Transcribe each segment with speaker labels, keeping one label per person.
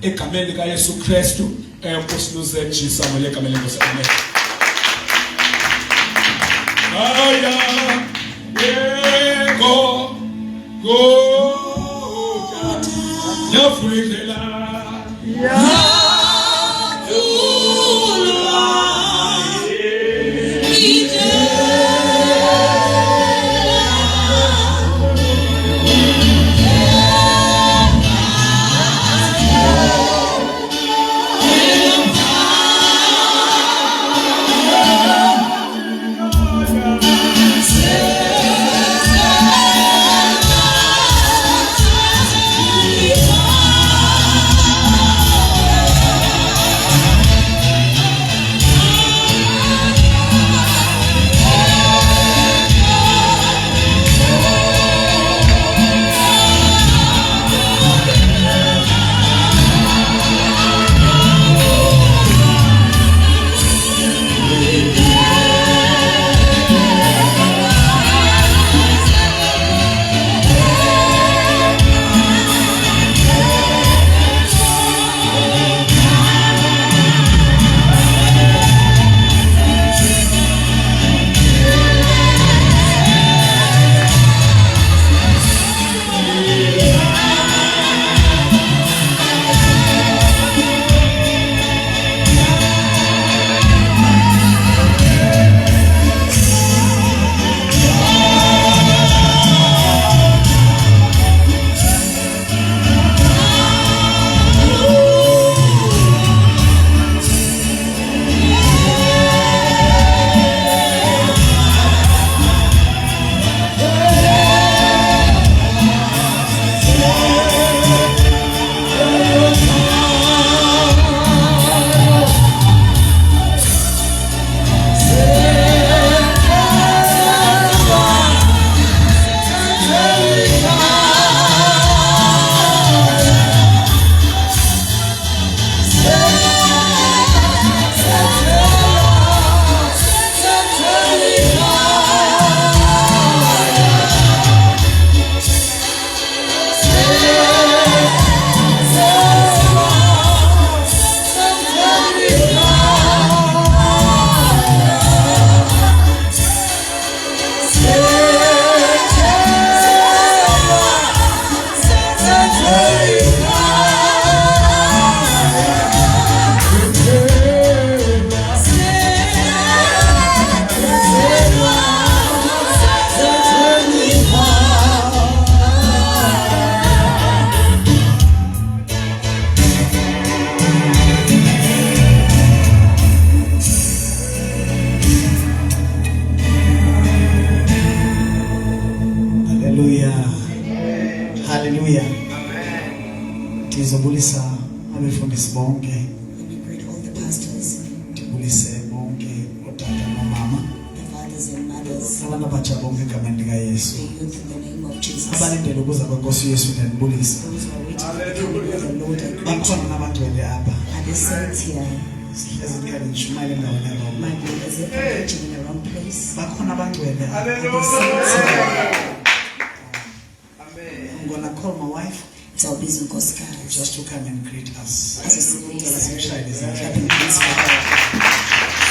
Speaker 1: egameni lika Yesu Kristu enkosi luzenji Samuel egameni lenkosi amen. Aya yego go yafurikela
Speaker 2: Hallelujah. Tizobulisa abefundisi bonke.
Speaker 3: We pray to all the pastors,
Speaker 2: Tibulise bonke otata nomama.
Speaker 3: the fathers and mothers,
Speaker 2: Abana bacha bonke egameni lika Yesu.
Speaker 3: the youth in the name of Jesus.
Speaker 2: Abalindele ukuza kwenkosi Yesu ndanibulisa.
Speaker 3: Those who are waiting for the coming of the Lord, I greet
Speaker 2: Bakhona
Speaker 3: you.
Speaker 2: nabangcwele apha.
Speaker 3: And the saints here,
Speaker 2: Sihlezi nikhali nishumayele endaweni yabo.
Speaker 3: my brothers, if I'm preaching in the wrong place,
Speaker 2: Bakhona abangcwele apha.
Speaker 3: and the saints here,
Speaker 2: I'm gonna call my wife
Speaker 3: Zawubiza unkosikazi.
Speaker 2: just to come and greet us.
Speaker 3: Azosibuyisa.
Speaker 2: Simshayele izandla.
Speaker 3: Clapping hands for her.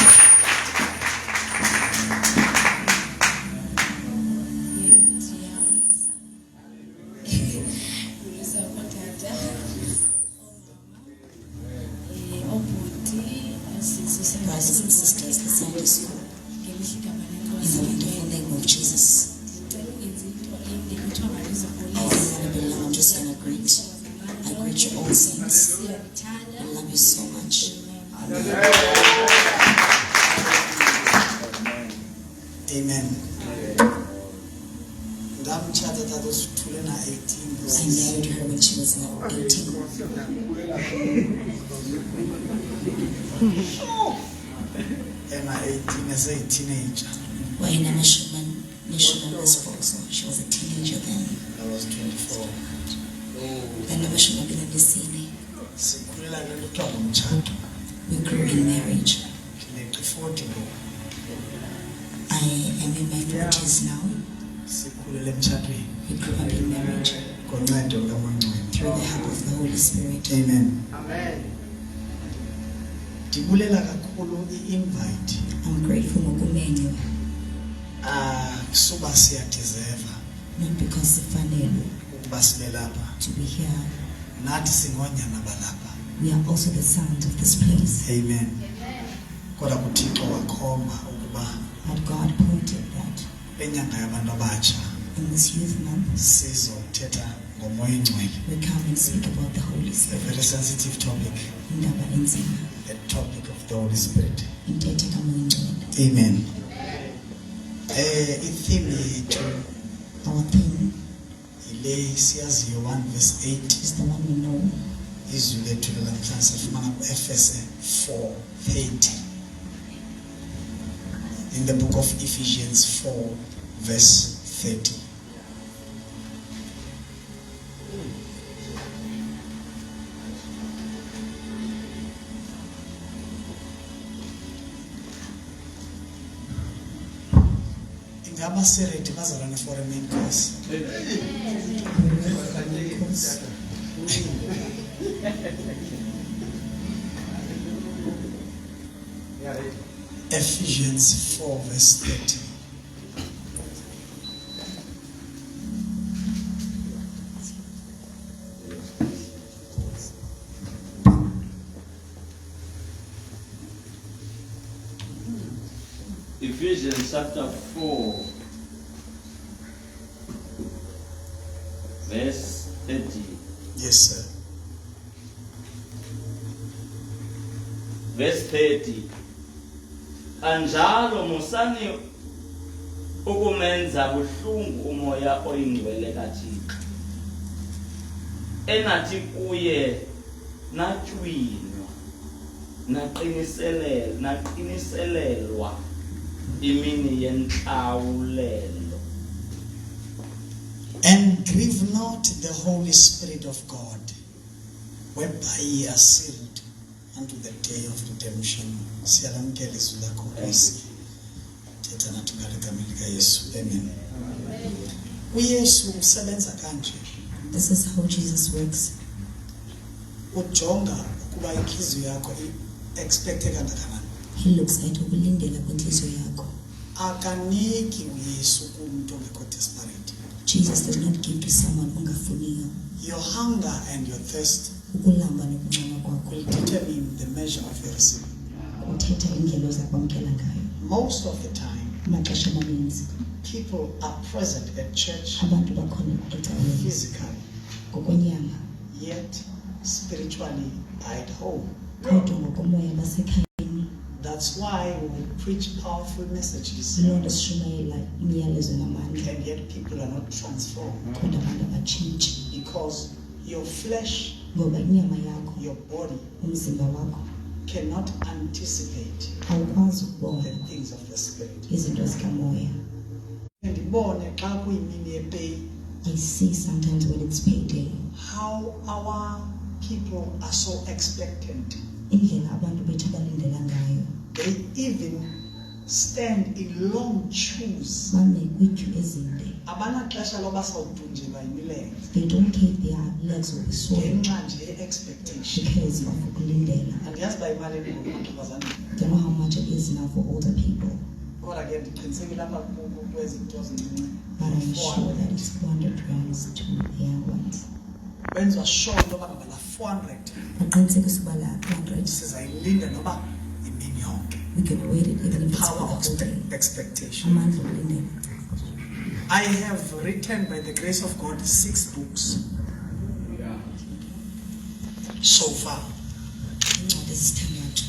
Speaker 3: Brothers and sisters, the Sunday school, in the wonderful name of Jesus. I'm just going to greet. I greet you all saints. I love you so much.
Speaker 2: Amen. Ndamthatha tata sithule na 18.
Speaker 3: I married her when she was 18.
Speaker 2: Ena 18 as a teenager.
Speaker 3: When a missionary spousal, she was a teenager then.
Speaker 2: I was 24.
Speaker 3: Then the missionary in the scene.
Speaker 2: Sikhulela lelo thwa ngomthatho.
Speaker 3: We grew in marriage.
Speaker 2: Ndineqi 40 ngoku.
Speaker 3: I am in my 40s now.
Speaker 2: Sikhulele emtshatweni
Speaker 3: We grew up in marriage
Speaker 2: ngoncedo lukaMancwane.
Speaker 3: through the help of the Holy Spirit.
Speaker 2: Amen. Ndibulela kakhulu i-invite.
Speaker 3: I'm grateful ngokumenywa,
Speaker 2: Suba siyadeserva
Speaker 3: not because sifanele
Speaker 2: ukuba sibe lapha.
Speaker 3: to be here.
Speaker 2: Nathi singonyana balapha.
Speaker 3: We are also the sons of this place.
Speaker 2: Amen. Kodwa kuThixo wakhomba ukuba
Speaker 3: But God pointed that
Speaker 2: lenyanga yabantu abatsha
Speaker 3: in this youth month,
Speaker 2: sizothetha ngomoya oyingcwele.
Speaker 3: we come and speak about the Holy
Speaker 2: A
Speaker 3: Spirit.
Speaker 2: very sensitive topic.
Speaker 3: Indaba enzima,
Speaker 2: The topic of the Holy Spirit.
Speaker 3: intetha kamoya ngcwele.
Speaker 2: Amen. I-theme yethu
Speaker 3: Our theme
Speaker 2: ile siyaziyo 1 verse 8.
Speaker 3: is the one we know.
Speaker 2: Izwi lethu namhlanje sifumana ku-Efese 4:30. In the book of Ephesians 4 verse 30. Ingaba siredi bazalwane for a main course. Ephesians 4 verse 30.
Speaker 4: Ephesians chapter 4, verse 30.
Speaker 2: Yes, sir.
Speaker 4: Verse 30. Anjalo musani ukumenza buhlungu umoya oyingcwele kaThixo. Enathi kuye natywinwa, naqiniselelwa imini yenhlawulelo.
Speaker 2: And grieve not the Holy Spirit of God, whereby ye are sealed unto the day of redemption. Siyalamkela izwi lakho Nkosi. Thetha nathi ngale gama likaYesu. Amen. uYesu usebenza kanje.
Speaker 3: This is how Jesus works.
Speaker 2: Ujonga ukuba inhliziyo yakho expecte kangakanani.
Speaker 3: He looks at ukulindela kwenhliziyo yakho.
Speaker 2: Akaniki uYesu kumuntu ongekho desperate.
Speaker 3: Jesus does not give to someone ongafuniyo.
Speaker 2: Your hunger and your thirst
Speaker 3: Ukulamba nokuncama kwakho
Speaker 2: will determine the measure of your receiving.
Speaker 3: kuthetha indlela ozakwamkela ngayo.
Speaker 2: Most of the time,
Speaker 3: Amaxesha amaninzi
Speaker 2: people are present at church
Speaker 3: abantu bakhona ecaweni
Speaker 2: physically,
Speaker 3: ngokwenyama,
Speaker 2: yet spiritually are at home.
Speaker 3: kodwa ngokomoya basekhayeni.
Speaker 2: That's why we preach powerful messages,
Speaker 3: Yiloo nto sishumayela imiyalezo namandla,
Speaker 2: and yet people are not transformed
Speaker 3: kodwa abantu abatshintshi.
Speaker 2: because your flesh,
Speaker 3: Ngoba inyama yakho,
Speaker 2: your body
Speaker 3: umzimba wakho
Speaker 2: cannot anticipate
Speaker 3: awukwazi ukubona
Speaker 2: the things of the spirit.
Speaker 3: izinto zikamoya.
Speaker 2: Ndibone xa kuyimini yepeyi
Speaker 3: I see sometimes when it's payday,
Speaker 2: how our people are so expectant.
Speaker 3: indlela abantu bethu abalindela ngayo.
Speaker 2: They even stand in long queues.
Speaker 3: Bame kwiityhu ezinde.
Speaker 2: Abanaxesha loba sawudunjelwa yimilenze
Speaker 3: They don't keep their legs with the soil
Speaker 2: ngenxa nje ye-expectation.
Speaker 3: because of ukulindela.
Speaker 2: Andiyazi uba imali engomantombazana
Speaker 3: I don't know how much it is now for older people,
Speaker 2: kodwa ke ndiqinisekile apha kwezinto zincinci
Speaker 3: but I'm sure that it's 400 grams to the young ones.
Speaker 2: benziwa sure into yoba ngabala 400
Speaker 3: Baqinisekisa ukuba la 100,
Speaker 2: sizayilinda noba imini yonke.
Speaker 3: we can wait it even if it's for the
Speaker 2: Power
Speaker 3: whole
Speaker 2: of
Speaker 3: day.
Speaker 2: expectation.
Speaker 3: Amandla okulindela.
Speaker 2: I have written by the grace of God 6 books so far.
Speaker 3: Incwadi ezisithandathu.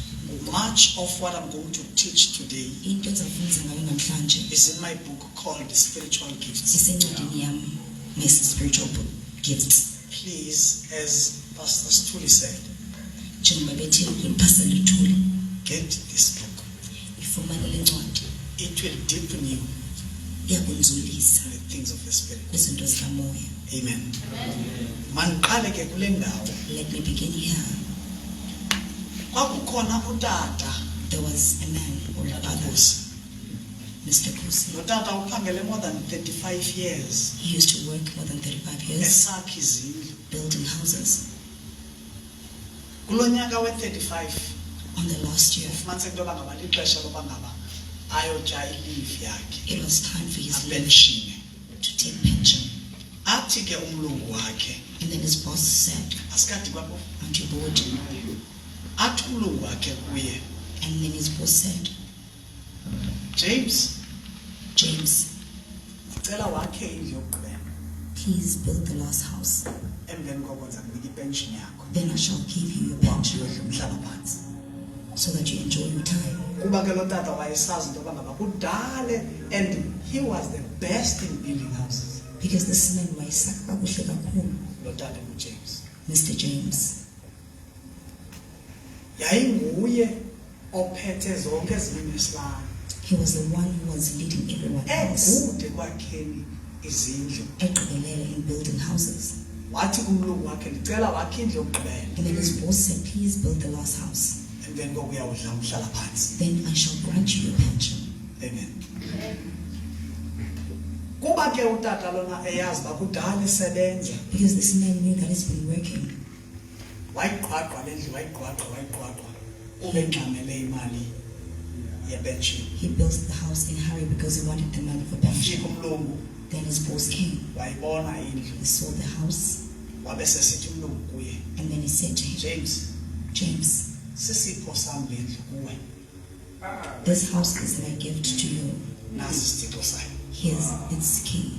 Speaker 2: Much of what I'm going to teach today
Speaker 3: Into ezafundisa ngayo namhlanje
Speaker 2: is in my book called Spiritual Gifts.
Speaker 3: isencwadini yami spiritual gifts.
Speaker 2: Please, as Pastor Stuli said,
Speaker 3: Njengoba bethi iPastor Luthuli,
Speaker 2: get this book.
Speaker 3: ifumane le ncwadi.
Speaker 2: It will deepen you
Speaker 3: Iyakunzulisa
Speaker 2: in the things of the Spirit.
Speaker 3: kwizinto zikamoya.
Speaker 2: Amen. Mandiqale ke kule ndawo.
Speaker 3: Let me begin here.
Speaker 2: Kwakukhona utata
Speaker 3: There was a man or a father,
Speaker 2: Nkosi.
Speaker 3: Mr. Kusi.
Speaker 2: Lo tata uphangele more than 35 years
Speaker 3: He used to work more than 35 years
Speaker 2: esakha izindlu.
Speaker 3: building houses.
Speaker 2: Kulonyaka we-35
Speaker 3: On the last year,
Speaker 2: ufumanise into yoba ngaba lixesha loba ngaba ayotya ilivi yakhe
Speaker 3: it was time for his leave
Speaker 2: apenshine.
Speaker 3: to take pension.
Speaker 2: Athi ke umlungu wakhe
Speaker 3: And then his boss said,
Speaker 2: asikade kwabo
Speaker 3: aren't you bored?
Speaker 2: athi umlungu wakhe kuye,
Speaker 3: And then his boss said,
Speaker 2: James,
Speaker 3: James,
Speaker 2: ndicela wakhe indlu yokugqibela,
Speaker 3: please build the last house.
Speaker 2: emveni koko ndiza kunika ipenshini yakho
Speaker 3: Then I shall give you your pension
Speaker 2: uyodla umhlala phantsi.
Speaker 3: so that you enjoy your time.
Speaker 2: Kuba ke lo tata wayesazi into yoba ngaba kudale, and he was the best in building houses.
Speaker 3: Because this man wayesaka kakuhle kakhulu,
Speaker 2: Lo tata nguJames
Speaker 3: Mr. James.
Speaker 2: yayinguye ophethe zonke ezinye isilanga,
Speaker 3: He was the one who was leading everyone else.
Speaker 2: egude kwakheni izindlu.
Speaker 3: Egqibelele in building houses.
Speaker 2: Wathi kumlungu wakhe ndicela wakhe indlu yokugqibela,
Speaker 3: And then his boss said, please build the last house.
Speaker 2: emveni koko uyawudla umhlala phantsi.
Speaker 3: Then I shall grant you your pension.
Speaker 2: Amen. Kuba ke utata lona eyazi uba kudala esebenza,
Speaker 3: Because this man knew that he's been working.
Speaker 2: wayiqwaqwa le ndlu, wayiqwaqwa ube ngxamele imali yepenshini.
Speaker 3: He built the house in a hurry because he wanted the money for
Speaker 2: Wafika
Speaker 3: pension.
Speaker 2: umlungu
Speaker 3: Then his boss came.
Speaker 2: wayibona indlu,
Speaker 3: He saw the house.
Speaker 2: wabe sesithi umlungu kuye,
Speaker 3: And then he said to him,
Speaker 2: James,
Speaker 3: James,
Speaker 2: sisipho sam le ndlu kuwe,
Speaker 3: this house is my gift to you.
Speaker 2: nasi isithixo sayo.
Speaker 3: Here's its key.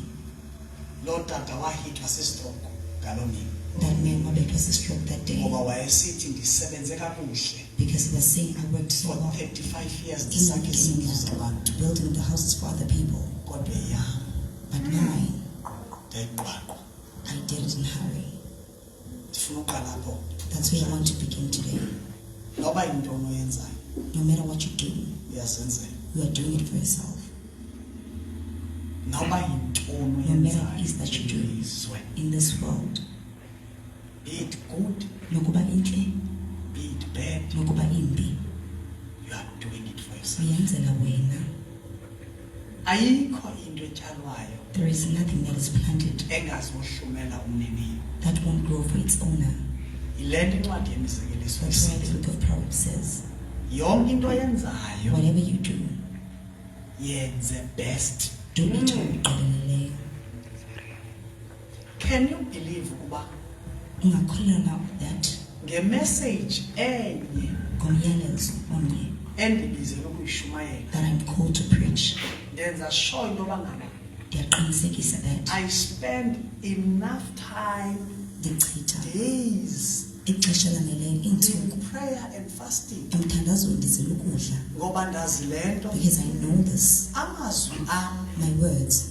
Speaker 2: Lo tata wahithwa sisitroko ngaloo mini,
Speaker 3: That man wabethwa stroke that day
Speaker 2: ngoba wayesithi ndisebenze kakuhle
Speaker 3: because he was saying, I worked so
Speaker 2: for
Speaker 3: long
Speaker 2: 35 years
Speaker 3: in the
Speaker 2: ndisakhe
Speaker 3: beginning
Speaker 2: izindlu zabantu,
Speaker 3: to building the houses for other people.
Speaker 2: kodwa yam
Speaker 3: But mine,
Speaker 2: ndayiqwaqwa.
Speaker 3: I did it in a hurry.
Speaker 2: Ndifuna uqala apho.
Speaker 3: That's where I want to begin today.
Speaker 2: Noba yintoni oyenzayo
Speaker 3: No matter what you do,
Speaker 2: uyazenzela,
Speaker 3: you are doing it for yourself.
Speaker 2: noba yintoni
Speaker 3: No matter
Speaker 2: oyenzayo
Speaker 3: what it is that you do
Speaker 2: izwe,
Speaker 3: in this world,
Speaker 2: be it good,
Speaker 3: nokuba intle,
Speaker 2: be it bad,
Speaker 3: nokuba imbi,
Speaker 2: you are doing it for yourself.
Speaker 3: uyenzela wena.
Speaker 2: Ayikho into etyalwayo
Speaker 3: There is nothing that is planted
Speaker 2: engazohlumela umniniyo.
Speaker 3: that won't grow for its owner.
Speaker 2: Yile nto incwadi yemizekeliso
Speaker 3: That's why the
Speaker 2: isithi,
Speaker 3: book of Proverbs says,
Speaker 2: yonke into oyenzayo
Speaker 3: whatever you do,
Speaker 2: yenze best.
Speaker 3: do it ngokugqibeleleyo.
Speaker 2: Can you believe ukuba
Speaker 3: Ungakholelwa na that
Speaker 2: ngemessage enye
Speaker 3: ngomyalezo omnye
Speaker 2: endibizelwe ukuyishumayela
Speaker 3: that I'm called to preach,
Speaker 2: ndenza sure into yoba ngaba
Speaker 3: ndiyaqinisekisa that
Speaker 2: I spend enough time,
Speaker 3: ndichitha
Speaker 2: days,
Speaker 3: ixesha laneleyo
Speaker 2: in
Speaker 3: iintsuku
Speaker 2: prayer and fasting,
Speaker 3: emthandazweni ndizela ukudla,
Speaker 2: ngoba ndazi le nto
Speaker 3: because I know this.
Speaker 2: amazwi am
Speaker 3: My words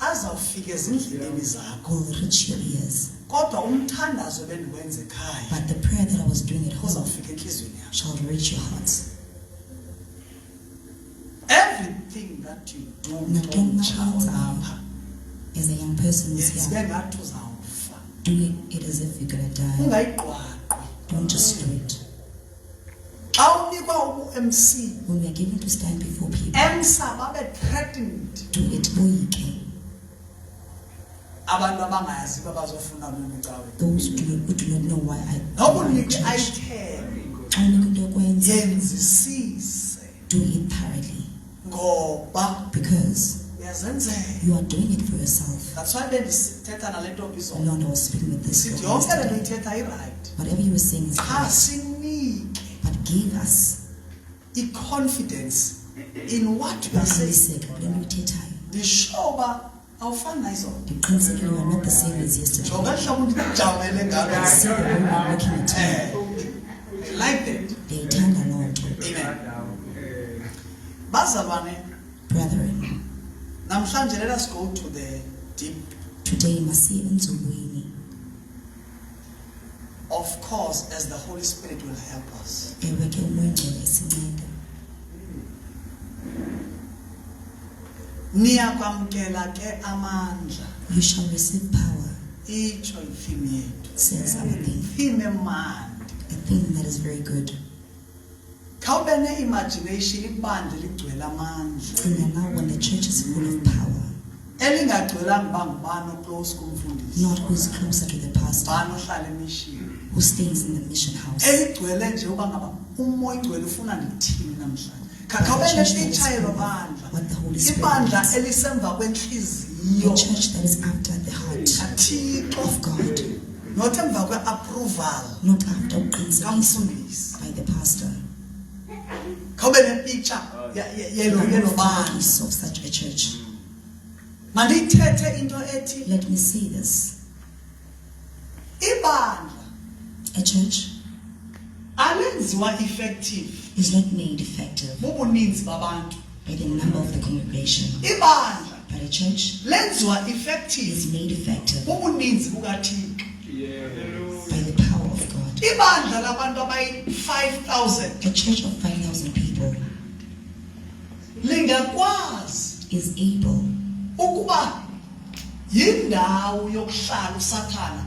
Speaker 2: azawufika ezindlebeni zakho,
Speaker 3: will reach your ears,
Speaker 2: kodwa umthandazo bendiwenza ekhaya
Speaker 3: but the prayer that I was doing at home
Speaker 2: uzawufika entliziyweni yakho.
Speaker 3: shall reach your hearts.
Speaker 2: Everything that you do mtsha olapha,
Speaker 3: As a young person who's
Speaker 2: yenzibe
Speaker 3: here,
Speaker 2: ngathi uzawufa,
Speaker 3: do it as if you're gonna die.
Speaker 2: ungayiqwaqwi.
Speaker 3: Don't just do it.
Speaker 2: Xa unikwa ubu-MC,
Speaker 3: When we are given to stand before people,
Speaker 2: emsa babe threatened,
Speaker 3: do it boyike.
Speaker 2: abantu abangayazi uba bazofuna ntoni cawe.
Speaker 3: Those who do not know why I
Speaker 2: Noba
Speaker 3: am in
Speaker 2: unikwe
Speaker 3: church.
Speaker 2: item,
Speaker 3: Xa unika into yokwenza,
Speaker 2: yenzisise,
Speaker 3: do it thoroughly,
Speaker 2: ngoba
Speaker 3: because
Speaker 2: uyazenzela.
Speaker 3: you are doing it for yourself.
Speaker 2: That's why bendisithetha nale ntombi izolo.
Speaker 3: Lord, I was speaking with this
Speaker 2: Sithi
Speaker 3: girl
Speaker 2: yonke le nto
Speaker 3: yesterday.
Speaker 2: ithetha irayithi.
Speaker 3: Whatever you were saying is
Speaker 2: Cha
Speaker 3: correct,
Speaker 2: sinike
Speaker 3: but give us
Speaker 2: i-confidence in what we are saying.
Speaker 3: uqiniseka kule nto uyithethayo.
Speaker 2: Ndisho uba awufani nayizo.
Speaker 3: Ndiqiniseke you are not the same as yesterday.
Speaker 2: Jonga hlobo ndijamele ngalo.
Speaker 3: See the way you are looking at me.
Speaker 2: I like that.
Speaker 3: Ndiyayithanda loo nto.
Speaker 2: Amen. Bazalwane,
Speaker 3: Brethren,
Speaker 2: namhlanje let us go to the deep.
Speaker 3: today masiye enzulwini.
Speaker 2: Of course, as the Holy Spirit will help us.
Speaker 3: Ewe ke umoya ngcwele isinceda.
Speaker 2: Niyakwamkela ke amandla.
Speaker 3: You shall receive power,
Speaker 2: Itsho i-theme yethu.
Speaker 3: says our thing.
Speaker 2: Theme emandi.
Speaker 3: A thing that is very good.
Speaker 2: Khawube ne-imagination ibandla ligcwele amandla.
Speaker 3: Cinga now when the church is full of power,
Speaker 2: Elingagcwelanga uba ngubani oclose kumfundisi.
Speaker 3: not who's closer to the pastor,
Speaker 2: Ngubani ohlala emishini.
Speaker 3: who stays in the mission house.
Speaker 2: Eligcwele nje uba ngaba umoya ingcwele ufuna ndithini namhlanje. Khawube nesitshayelo bandla.
Speaker 3: What the Holy Spirit
Speaker 2: Ibandla
Speaker 3: wants.
Speaker 2: elisemva
Speaker 3: The
Speaker 2: kwenhliziyo
Speaker 3: church that is after the heart
Speaker 2: kaThixo,
Speaker 3: of God,
Speaker 2: not emva kwe-approval
Speaker 3: not after uqinisekiswa
Speaker 2: kamfundisi.
Speaker 3: by the pastor.
Speaker 2: Khawube nepicture yelo bandla.
Speaker 3: Piece of such a church.
Speaker 2: Mandithethe into ethi
Speaker 3: Let me say this.
Speaker 2: ibandla
Speaker 3: A church
Speaker 2: alenziwa effective
Speaker 3: is not made effective
Speaker 2: bubuninzi babantu.
Speaker 3: by the number of the congregation,
Speaker 2: Ibandla
Speaker 3: but a church
Speaker 2: lenziwa effective
Speaker 3: is made effective
Speaker 2: bubuninzi bukaThixo.
Speaker 3: by the power of God.
Speaker 2: Ibandla labantu abayi-5,000
Speaker 3: A church of 5,000 people
Speaker 2: lingakwazi
Speaker 3: is able
Speaker 2: ukuba yindawo yokuhlala uSathana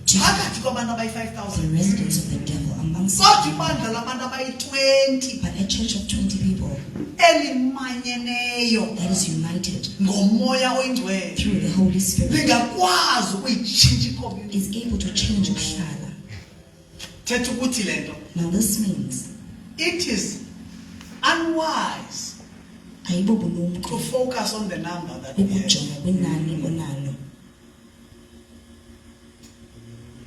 Speaker 2: phakathi kwabantu
Speaker 3: the
Speaker 2: abayi-5,000.
Speaker 3: residence of the devil amongst
Speaker 2: Kodwa
Speaker 3: people.
Speaker 2: ibandla labantu abayi-20
Speaker 3: But a church of 20 people
Speaker 2: elimanyeneyo
Speaker 3: that is united
Speaker 2: ngomoya oyingcwele
Speaker 3: through the Holy Spirit
Speaker 2: lingakwazi ukuyitshintsha icommunity.
Speaker 3: is able to change ukuhlala.
Speaker 2: Thetha ukuthi le nto,
Speaker 3: Now this means
Speaker 2: it is unwise
Speaker 3: ayibo
Speaker 2: to
Speaker 3: bulumko
Speaker 2: focus on the number that we have.
Speaker 3: ukujonga kwinani onalo.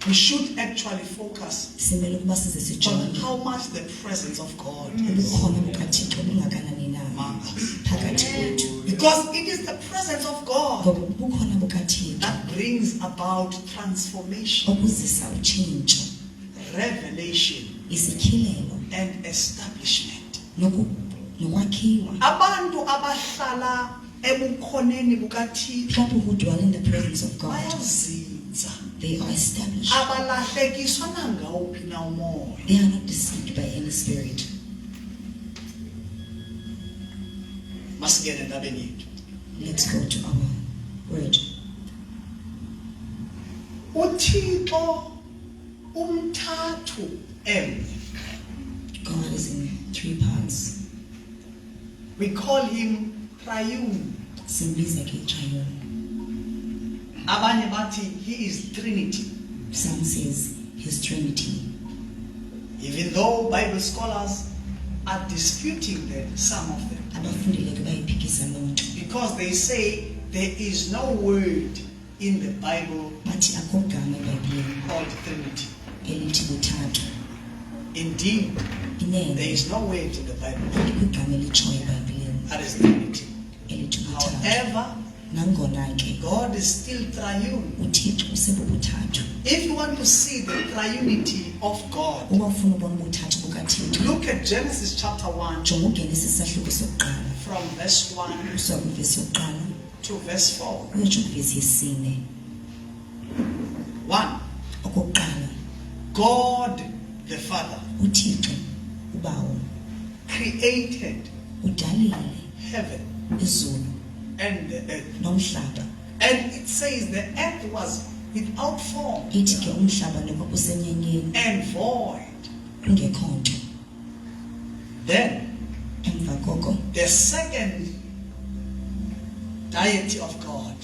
Speaker 2: We should actually focus
Speaker 3: Simele ukuba size
Speaker 2: on
Speaker 3: sijonge
Speaker 2: how much the presence of God is
Speaker 3: ubukhona bukaThixo bungakanani na
Speaker 2: among us.
Speaker 3: phakathi kwethu.
Speaker 2: Because it is the presence of God
Speaker 3: Ngoba ubukhona bukaThixo
Speaker 2: that brings about transformation,
Speaker 3: obuzisa utshintsho,
Speaker 2: revelation,
Speaker 3: isityhilelo
Speaker 2: and establishment.
Speaker 3: nokwakhiwa.
Speaker 2: Abantu abahlala ebukhoneni bukaThixo
Speaker 3: People who dwell in the presence of God,
Speaker 2: bayazinza,
Speaker 3: they are established.
Speaker 2: abalahlekiswa nangawuphi na umoya.
Speaker 3: They are not deceived by any spirit.
Speaker 2: Masingene endabeni yethu.
Speaker 3: Let's go to our word.
Speaker 2: uThixo umthathu emnye.
Speaker 3: God is in 3 parts.
Speaker 2: We call him triune.
Speaker 3: Simbiza ke triune.
Speaker 2: Abanye bathi he is Trinity.
Speaker 3: Some says his Trinity.
Speaker 2: Even though Bible scholars are disputing that, some of them,
Speaker 3: Abafundile ke bayiphikisa lonto.
Speaker 2: because they say there is no word in the Bible
Speaker 3: Bathi akho gama eBhayibhelini
Speaker 2: called Trinity.
Speaker 3: elithi buthathu.
Speaker 2: Indeed, there
Speaker 3: Inene
Speaker 2: is no word in the Bible
Speaker 3: ikwigama elitshoyo eBhayibhelini
Speaker 2: that is Trinity.
Speaker 3: elithi buthathu.
Speaker 2: However,
Speaker 3: Nangona ke
Speaker 2: God is still triune.
Speaker 3: uThixo usebubuthathu.
Speaker 2: If you want to see the triunity of God,
Speaker 3: Uba ufuna ubona ubuthathu bukaThixo,
Speaker 2: look at Genesis chapter 1
Speaker 3: jonga uGenesis isahluko sokuqala
Speaker 2: from verse 1
Speaker 3: kusuka kwivesi yokuqala
Speaker 2: to verse 4.
Speaker 3: uyotsho kwivesi yesine.
Speaker 2: 1.
Speaker 3: Okokuqala,
Speaker 2: God the Father
Speaker 3: uThixo ubawo
Speaker 2: created
Speaker 3: udalile
Speaker 2: heaven
Speaker 3: izulu
Speaker 2: and the earth.
Speaker 3: nomhlaba.
Speaker 2: And it says the earth was without form
Speaker 3: Ithi ke umhlaba lo kwakusenyenyeni
Speaker 2: and void.
Speaker 3: ungekho nto.
Speaker 2: Then
Speaker 3: Emva koko
Speaker 2: the second deity of God,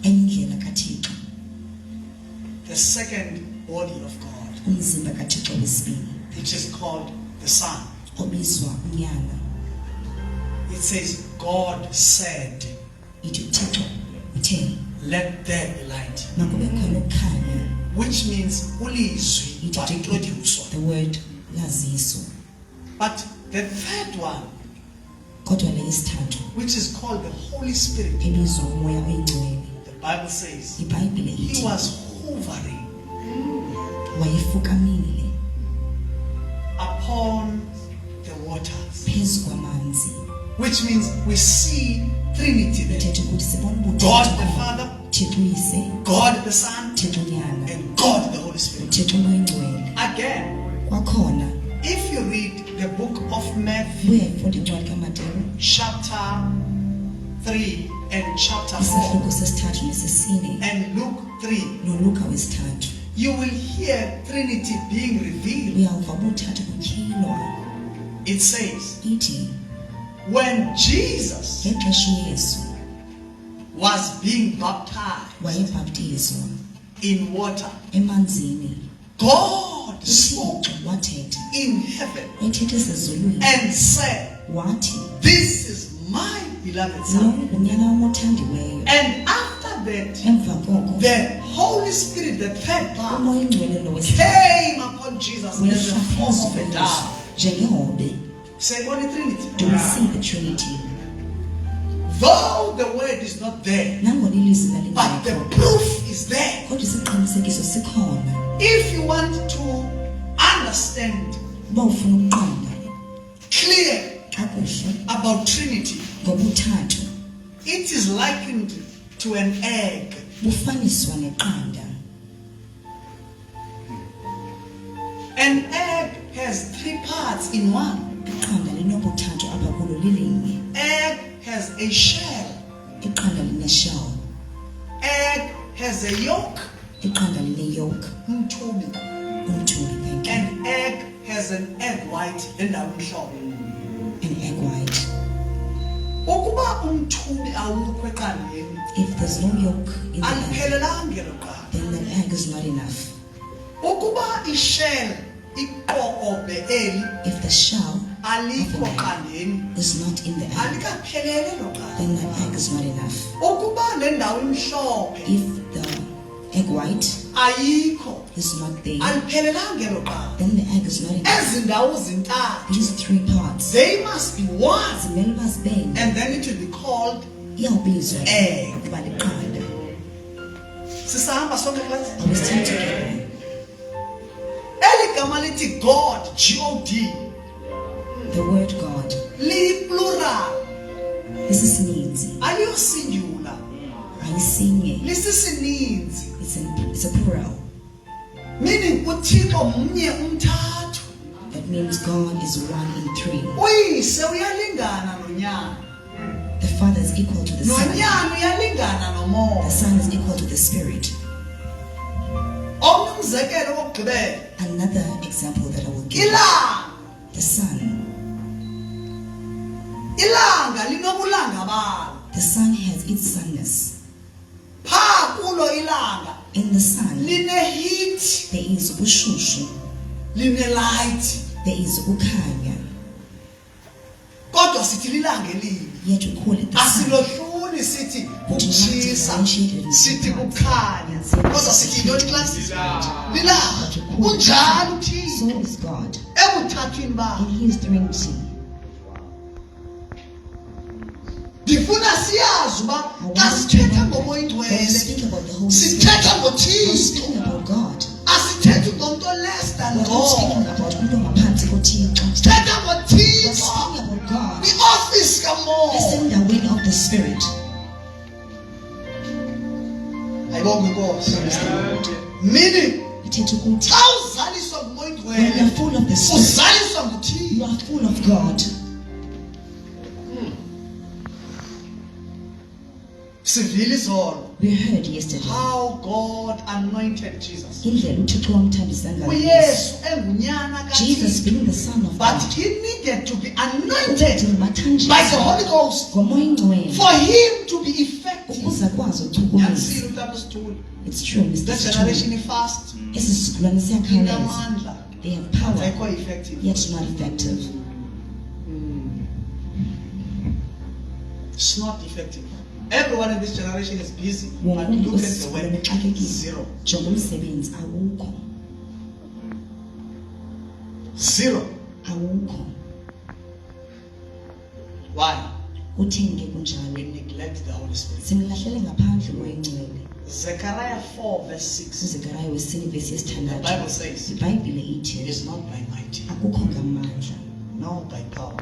Speaker 3: enye indlela kaThixo,
Speaker 2: the second body of God,
Speaker 3: umzimba kaThixo wesibini,
Speaker 2: which is called the Son.
Speaker 3: obizwa unyana.
Speaker 2: It says God said,
Speaker 3: Ithi uThixo uthe
Speaker 2: let there be light.
Speaker 3: makube khona ukukhanya.
Speaker 2: Which means ulizwi
Speaker 3: Ithi
Speaker 2: waintroduced.
Speaker 3: the word laziswa.
Speaker 2: But the third one,
Speaker 3: Kodwa le yesithathu
Speaker 2: which is called the Holy Spirit,
Speaker 3: ebizwa umoya oyingcwele,
Speaker 2: the Bible says
Speaker 3: iBhayibhile
Speaker 2: he
Speaker 3: ithi
Speaker 2: was hovering
Speaker 3: wayefukamile
Speaker 2: upon the waters.
Speaker 3: phezu kwamanzi.
Speaker 2: Which means we see Trinity there.
Speaker 3: Ithetha ukuthi sibona
Speaker 2: God
Speaker 3: ubuthathu
Speaker 2: the
Speaker 3: khona.
Speaker 2: Father,
Speaker 3: Thixo uyise,
Speaker 2: God the Son,
Speaker 3: Thixo unyana,
Speaker 2: and God the Holy Spirit.
Speaker 3: Thixo umoya oyingcwele.
Speaker 2: Again,
Speaker 3: Kwakhona
Speaker 2: if you read the book of Matthew,
Speaker 3: buya ifunda incwadi kaMateyu
Speaker 2: chapter 3 and chapter 4,
Speaker 3: isahluko sesithathu nesesine
Speaker 2: and Luke 3,
Speaker 3: noLuka wesithathu,
Speaker 2: you will hear Trinity being revealed.
Speaker 3: uyawuva ubuthathu butyhilwa.
Speaker 2: It says,
Speaker 3: Ithi
Speaker 2: when Jesus
Speaker 3: ngexesha uYesu
Speaker 2: was being baptized
Speaker 3: wayebhaptizwa
Speaker 2: in water,
Speaker 3: emanzini,
Speaker 2: God God spoke
Speaker 3: uThixo wathetha
Speaker 2: in heaven
Speaker 3: ethethe esezulwini
Speaker 2: and said,
Speaker 3: wathi
Speaker 2: this is my beloved
Speaker 3: lo
Speaker 2: son.
Speaker 3: ngunyana wam othandiweyo.
Speaker 2: And after that,
Speaker 3: Emva koko
Speaker 2: the Holy Spirit, the third part,
Speaker 3: umoya oyingcwele lo wesithathu
Speaker 2: came upon Jesus as the
Speaker 3: wehla
Speaker 2: form
Speaker 3: phezu
Speaker 2: of a
Speaker 3: koYesu
Speaker 2: dove.
Speaker 3: njengehobe.
Speaker 2: Say, Holy Trinity.
Speaker 3: Do we see the Trinity?
Speaker 2: Though the word is not there,
Speaker 3: Nangona ilizwi
Speaker 2: but the
Speaker 3: lalingekho
Speaker 2: proof is there.
Speaker 3: kodwa isiqinisekiso sikhona.
Speaker 2: If you want to understand
Speaker 3: Uba ufuna ukuqonda
Speaker 2: clear
Speaker 3: kakuhle
Speaker 2: about Trinity,
Speaker 3: ngobuthathu
Speaker 2: it is likened to an egg.
Speaker 3: bufaniswa neqanda.
Speaker 2: An egg has 3 parts in one.
Speaker 3: Iqanda linobuthathu apha kulo lilinye.
Speaker 2: Egg has a shell.
Speaker 3: Iqanda line-shell.
Speaker 2: Egg has a yolk.
Speaker 3: Iqanda line-yolk.
Speaker 2: Umthubi.
Speaker 3: Umthuli, thank you.
Speaker 2: An egg has an egg white.
Speaker 3: An egg white.
Speaker 2: Ukuba umthubi awukho eqandeni,
Speaker 3: If there's no yolk in the egg,
Speaker 2: aliphelelanga elo qanda.
Speaker 3: then the egg is not enough.
Speaker 2: Ukuba ishell iqokobe eli
Speaker 3: If the shell
Speaker 2: alikho qandeni,
Speaker 3: is not in the egg,
Speaker 2: alikaphelele elo qanda.
Speaker 3: then the egg is not enough.
Speaker 2: Ukuba le ndawo imhlophe
Speaker 3: If the egg white
Speaker 2: ayikho,
Speaker 3: is not there,
Speaker 2: aliphelelanga elo qanda.
Speaker 3: then the egg is not enough.
Speaker 2: Ezi ndawo zintathu,
Speaker 3: These 3 parts
Speaker 2: they must be one,
Speaker 3: zimele uba zibene,
Speaker 2: and then it will be called
Speaker 3: iyawubizwa
Speaker 2: egg.
Speaker 3: ukuba liqanda.
Speaker 2: Sisahamba sonke class.
Speaker 3: Are we still together?
Speaker 2: Eli gama lithi God, G-O-D,
Speaker 3: The word God,
Speaker 2: liyi-plural,
Speaker 3: lisisininzi,
Speaker 2: aliyosingular,
Speaker 3: ayisinye.
Speaker 2: lisisininzi,
Speaker 3: It's a plural.
Speaker 2: meaning uthixo mnye umthathu.
Speaker 3: That means God is 1 in 3.
Speaker 2: Uyise uyalingana nonyana,
Speaker 3: The Father is equal to the Son.
Speaker 2: nonyana uyalingana
Speaker 3: The
Speaker 2: nomoya.
Speaker 3: Son is equal to the Spirit.
Speaker 2: Omnye umzekelo wokugqibela,
Speaker 3: Another example that I will give.
Speaker 2: ilanga.
Speaker 3: The sun.
Speaker 2: Ilanga linobulanga balo.
Speaker 3: The sun has its sunness.
Speaker 2: Phaa kulo ilanga
Speaker 3: In the sun,
Speaker 2: line-heat,
Speaker 3: there is ubushushu,
Speaker 2: line-light.
Speaker 3: there is ukukhanya.
Speaker 2: Kodwa sithi lilanga elinye.
Speaker 3: Yet we call it the sun.
Speaker 2: Asilohluli sithi kutshisa, sithi kukhanya. Kodwa sithi yintoni class? Lilanga. Unjalo uthixo
Speaker 3: So is God
Speaker 2: ebuthathwini bakhe.
Speaker 3: in His Trinity.
Speaker 2: Ndifuna siyazi uba xa sithetha ngomoya
Speaker 3: When we
Speaker 2: oyingcwele,
Speaker 3: speak about the Holy Spirit,
Speaker 2: sithetha
Speaker 3: when we
Speaker 2: ngothixo.
Speaker 3: speak about God,
Speaker 2: Asithethi ngomntu less than
Speaker 3: we're not speaking
Speaker 2: God.
Speaker 3: about umntu ongaphansi koThixo.
Speaker 2: Sithetha
Speaker 3: We're
Speaker 2: ngothixo,
Speaker 3: speaking about God,
Speaker 2: iofisi kamoya.
Speaker 3: esendaweni of the Spirit.
Speaker 2: Ayibonge inkosi. Meaning,
Speaker 3: Ithetha ukuthi
Speaker 2: xa uzaliswa ngumoya
Speaker 3: when
Speaker 2: oyingcwele,
Speaker 3: you're full of the Spirit,
Speaker 2: uzaliswa
Speaker 3: you
Speaker 2: nguthixo.
Speaker 3: are full of God.
Speaker 2: Sivile izolo
Speaker 3: We heard yesterday
Speaker 2: how God anointed Jesus.
Speaker 3: indlela uThixo wamthambisa ngayo uYesu.
Speaker 2: uYesu engunyana
Speaker 3: Jesus
Speaker 2: kaThixo,
Speaker 3: being the Son of
Speaker 2: but
Speaker 3: God,
Speaker 2: he needed to be anointed
Speaker 3: ukudinga
Speaker 2: by the
Speaker 3: bathanjiswa
Speaker 2: Holy Ghost
Speaker 3: ngomoya oyingcwele
Speaker 2: for him to be effective.
Speaker 3: ukuze akwazi ukuchukumisa.
Speaker 2: Yanisile umntana osithule.
Speaker 3: It's true, Mr.
Speaker 2: That
Speaker 3: Stone.
Speaker 2: generation fast,
Speaker 3: Esi sizukulwane siyakhawuleza.
Speaker 2: inamandla,
Speaker 3: They have power,
Speaker 2: ayikho effective.
Speaker 3: yet not effective.
Speaker 2: It's not effective. Everyone in this generation is busy,
Speaker 3: Wonke
Speaker 2: but
Speaker 3: umuntu
Speaker 2: look at the
Speaker 3: osisikulwane
Speaker 2: work.
Speaker 3: uxakekile.
Speaker 2: Zero.
Speaker 3: Jonga umsebenzi awukho.
Speaker 2: Zero.
Speaker 3: Awukho.
Speaker 2: Why?
Speaker 3: Kutheni ke kunjalo?
Speaker 2: We neglect the Holy Spirit.
Speaker 3: Simlahlele ngaphandle umoya oyingcwele.
Speaker 2: Zechariah 4 verse 6.
Speaker 3: uZekariya wesine verse
Speaker 2: The
Speaker 3: yesithandathu.
Speaker 2: Bible says,
Speaker 3: iBhayibhile
Speaker 2: it
Speaker 3: ithi
Speaker 2: is not by might,
Speaker 3: akukho ngamandla,
Speaker 2: nor by power,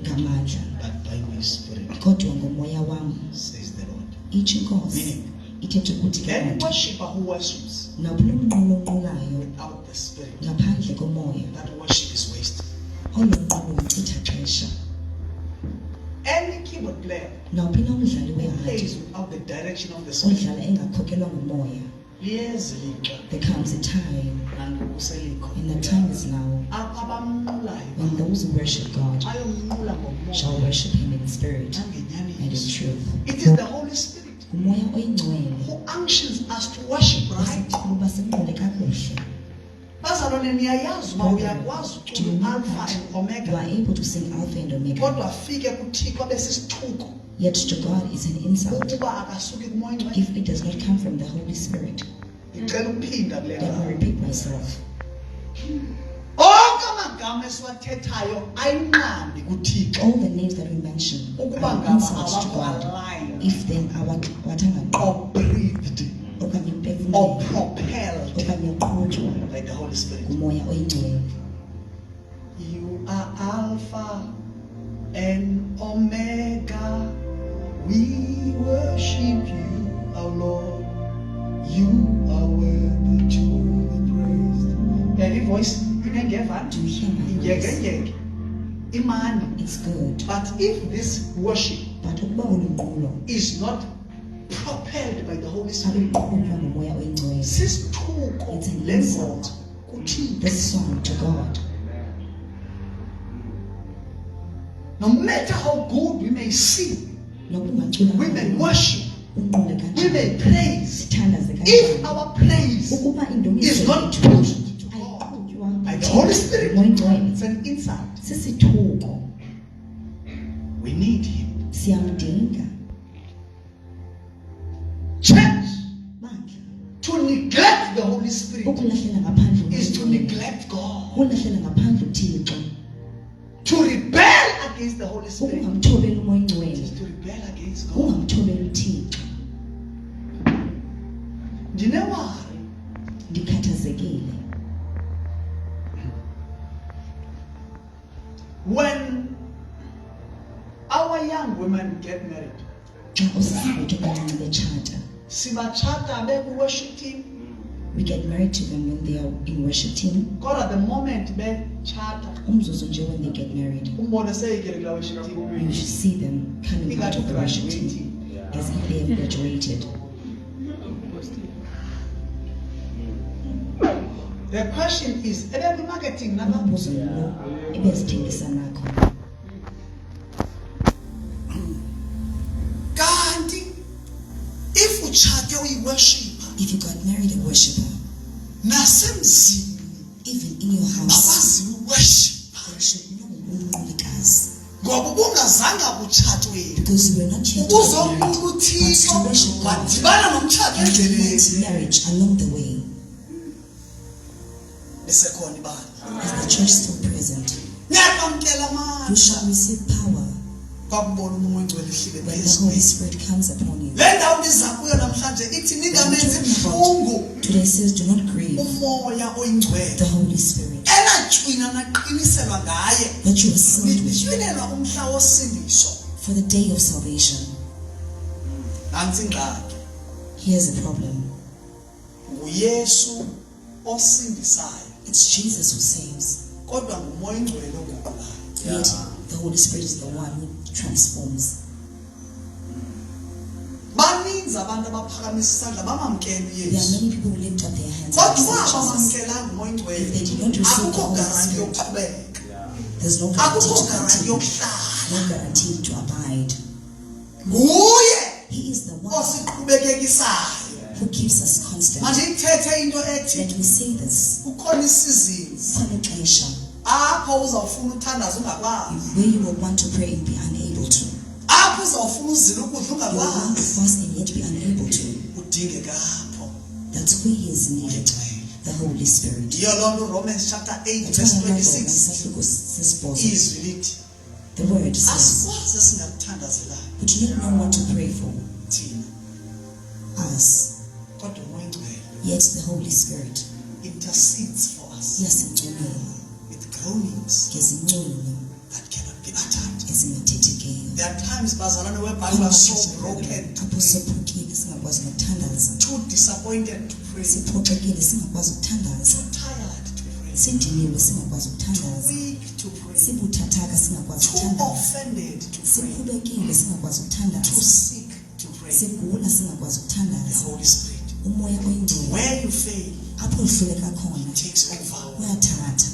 Speaker 3: ngamandla,
Speaker 2: but by my spirit,
Speaker 3: kodwa ngomoya wami,
Speaker 2: says the Lord.
Speaker 3: itsho inkosi.
Speaker 2: Meaning,
Speaker 3: Ithetha ukuthi
Speaker 2: any
Speaker 3: kanti
Speaker 2: worshiper who worships
Speaker 3: naphi nomnqulu onqulayo
Speaker 2: without the spirit,
Speaker 3: ngaphandle komoya,
Speaker 2: that worship is wasted.
Speaker 3: olo nqulu uchitha xesha.
Speaker 2: Any keyboard player
Speaker 3: Naphi na umdlali
Speaker 2: who
Speaker 3: wehadi
Speaker 2: plays without the direction of the spirit,
Speaker 3: odlala engakhokelwa ngumoya,
Speaker 2: liyeza ilixa
Speaker 3: there comes a time,
Speaker 2: nangoku selikho.
Speaker 3: and the time is now,
Speaker 2: Apho abamnqulayo
Speaker 3: when those who worship God
Speaker 2: bayomnqula
Speaker 3: shall
Speaker 2: ngomoya
Speaker 3: worship Him in spirit and in
Speaker 2: nangenyaniso.
Speaker 3: truth.
Speaker 2: It is the Holy Spirit
Speaker 3: Umoya oyingcwele
Speaker 2: who unctions us to worship right.
Speaker 3: usiqhuba sinqule kakuhle.
Speaker 2: bazalwane niyayazi uba uyakwazi
Speaker 3: Do you
Speaker 2: ucula
Speaker 3: know
Speaker 2: alpha
Speaker 3: that
Speaker 2: and
Speaker 3: you are
Speaker 2: omega
Speaker 3: able to sing Alpha and Omega,
Speaker 2: kodwa fike kuthixo besisithuko
Speaker 3: yet to God is an insult
Speaker 2: ukuba akasuki kumoya ingcwele?
Speaker 3: if it does not come from the Holy Spirit?
Speaker 2: Ngicela ukuphinda kule
Speaker 3: Let me
Speaker 2: ndawo.
Speaker 3: repeat myself.
Speaker 2: Onke amagama esiwathethayo ayinqambi kuthixo
Speaker 3: All the names that we mention
Speaker 2: ukuba
Speaker 3: are
Speaker 2: ngaba
Speaker 3: insults to
Speaker 2: awakho
Speaker 3: God.
Speaker 2: aligned
Speaker 3: If then our
Speaker 2: or breathed
Speaker 3: okanye
Speaker 2: or
Speaker 3: uphefumule
Speaker 2: propelled
Speaker 3: okanye uqhutywa
Speaker 2: by the Holy Spirit.
Speaker 3: ngumoya oyingcwele.
Speaker 2: You are Alpha and Omega. We worship you, our Lord. You are worthy to be praised. Yeah, your voice, ingengeva,
Speaker 3: Do you hear my voice?
Speaker 2: ingeke, imani.
Speaker 3: It's good.
Speaker 2: But if this worship
Speaker 3: But ukuba uluqulo
Speaker 2: is not propelled by the Holy Spirit,
Speaker 3: aluqhutywa ngumoya oyingcwele,
Speaker 2: sisithuko
Speaker 3: It's an
Speaker 2: lengoma
Speaker 3: insult.
Speaker 2: kuthixo.
Speaker 3: this song to God,
Speaker 2: No matter how good we may sing,
Speaker 3: nokuba ungacula
Speaker 2: we may
Speaker 3: kanjani,
Speaker 2: worship,
Speaker 3: unqule
Speaker 2: we may
Speaker 3: kanjani,
Speaker 2: praise.
Speaker 3: sithandaze
Speaker 2: If
Speaker 3: kanjani,
Speaker 2: our praise
Speaker 3: ukuba
Speaker 2: is
Speaker 3: indumiso
Speaker 2: not
Speaker 3: yethu
Speaker 2: pushed to God
Speaker 3: ayiqhutywa
Speaker 2: by the Holy Spirit,
Speaker 3: ngumoya oyingcwele,
Speaker 2: it's an insult.
Speaker 3: sisithuko.
Speaker 2: We need Him.
Speaker 3: Siyamdinga
Speaker 2: Church,
Speaker 3: bandla.
Speaker 2: to neglect the Holy Spirit
Speaker 3: Ukulahlela ngaphandle
Speaker 2: is to
Speaker 3: umoya oyingcwele.
Speaker 2: neglect God.
Speaker 3: Ukulahlela ngaphandle uThixo,
Speaker 2: To rebel against the Holy Spirit
Speaker 3: ukungamthobeli umoya
Speaker 2: is
Speaker 3: oyingcwele,
Speaker 2: to rebel against God.
Speaker 3: ungamthobeli uThixo.
Speaker 2: Ndinewari
Speaker 3: Ndikhathazekile
Speaker 2: when our young women get married.
Speaker 3: xa usisibethu abancinci betshata.
Speaker 2: Sibachata beku-worship team.
Speaker 3: We get married to them when they are in worship team.
Speaker 2: Kodwa the moment bechata,
Speaker 3: Umzuzu nje when they get married,
Speaker 2: umbone seyikele kula worship team.
Speaker 3: you should see them coming out of the worship team as if they have graduated.
Speaker 2: The question is, ebe marketing naba?
Speaker 3: Umbuzo lo ebezithengisa nakho.
Speaker 2: Kanti if uchate uyi-worshiper,
Speaker 3: If you got married a worshiper,
Speaker 2: nasemzini
Speaker 3: even in your house,
Speaker 2: bakwazi uworshipa
Speaker 3: they should know umnqulikazi,
Speaker 2: ngoba ubungazange kutshatweni
Speaker 3: because you were not yet married,
Speaker 2: ubuzomnqula
Speaker 3: but
Speaker 2: uthixo
Speaker 3: to worship God,
Speaker 2: wadibana nomtshato
Speaker 3: you met
Speaker 2: endleleni.
Speaker 3: marriage along the way.
Speaker 2: Besekhona ibandla,
Speaker 3: Is the church still present?
Speaker 2: niyakwamkela
Speaker 3: You shall
Speaker 2: amandla
Speaker 3: receive power
Speaker 2: kwakubona umoya oyingcwele ehlile
Speaker 3: when the
Speaker 2: phezu
Speaker 3: Holy
Speaker 2: kwenu.
Speaker 3: Spirit comes upon you.
Speaker 2: Le ndawo ndiza kuyo namhlanje ithi ningamenzi buhlungu
Speaker 3: Today says, do not grieve
Speaker 2: umoya oyingcwele
Speaker 3: the Holy Spirit
Speaker 2: elajwina naqiniselwa ngaye
Speaker 3: that you are sealed with
Speaker 2: litywilela umhla wosindiso.
Speaker 3: for the day of salvation.
Speaker 2: Nantsi ingxaki,
Speaker 3: Here's the problem.
Speaker 2: nguYesu osindisayo
Speaker 3: It's Jesus who saves,
Speaker 2: kodwa ngumoya oyingcwele oguqulayo.
Speaker 3: yet the Holy Spirit is the one who transforms.
Speaker 2: Baninzi abantu abaphakamisa isandla bamamkela
Speaker 3: There are
Speaker 2: uYesu
Speaker 3: many people who lift up their hands and
Speaker 2: kodwa
Speaker 3: accept Jesus.
Speaker 2: abamamkelanga umoya
Speaker 3: If they did not
Speaker 2: oyingcwele
Speaker 3: receive the
Speaker 2: akukho
Speaker 3: Holy
Speaker 2: garanti
Speaker 3: Spirit,
Speaker 2: yokuqhubeka,
Speaker 3: there's no guarantee
Speaker 2: akukho
Speaker 3: to
Speaker 2: garanti
Speaker 3: continue,
Speaker 2: yokuhlala.
Speaker 3: no guarantee to abide.
Speaker 2: Nguye
Speaker 3: He is the one
Speaker 2: osiqhubekekisayo.
Speaker 3: who keeps us constant.
Speaker 2: Manje ithethe into ethi
Speaker 3: Let me say this.
Speaker 2: kukhona isizini
Speaker 3: Khona ixesha
Speaker 2: apho uzawufuna uthandaza ungakwazi,
Speaker 3: where you will want to pray and be unable to.
Speaker 2: apho uzawufuna uzila ukudla
Speaker 3: You will want to
Speaker 2: ungakwazi,
Speaker 3: fast and yet be unable to.
Speaker 2: udingeka apho
Speaker 3: That's where He is needed,
Speaker 2: oyingcwele.
Speaker 3: the Holy Spirit.
Speaker 2: Yiyo loo nto Romans chapter 8
Speaker 3: That's
Speaker 2: verse
Speaker 3: why I love
Speaker 2: 26
Speaker 3: Romans 6:4.
Speaker 2: izwi lithi
Speaker 3: The word says,
Speaker 2: asikwazi esingakuthandazelayo
Speaker 3: but you don't know what to pray for.
Speaker 2: thina,
Speaker 3: Us,
Speaker 2: kodwa umoya oyingcwele
Speaker 3: yet the Holy Spirit
Speaker 2: intercedes for us
Speaker 3: iyasincumela
Speaker 2: with groanings
Speaker 3: ngezincumo
Speaker 2: that cannot be uttered.
Speaker 3: ezingathethekiyo.
Speaker 2: There are times bazalwane webhayibhile are so broken to
Speaker 3: apho
Speaker 2: pray,
Speaker 3: sophukile singakwazi nokuthandaza,
Speaker 2: too disappointed to pray, too
Speaker 3: siphoxekile singakwazi ukuthandaza,
Speaker 2: tired to pray,
Speaker 3: sidiniwe singakwazi
Speaker 2: too
Speaker 3: ukuthandaza,
Speaker 2: weak to pray,
Speaker 3: sibuthathaka singakwazi
Speaker 2: too
Speaker 3: ukuthandaza,
Speaker 2: offended to pray,
Speaker 3: sikhubekile singakwazi
Speaker 2: too
Speaker 3: ukuthandaza,
Speaker 2: sick to pray.
Speaker 3: sigula singakwazi
Speaker 2: The
Speaker 3: ukuthandaza.
Speaker 2: Holy Spirit,
Speaker 3: Umoya oyingcwele
Speaker 2: where you fail,
Speaker 3: apho uhluleka khona
Speaker 2: takes over
Speaker 3: uyathatha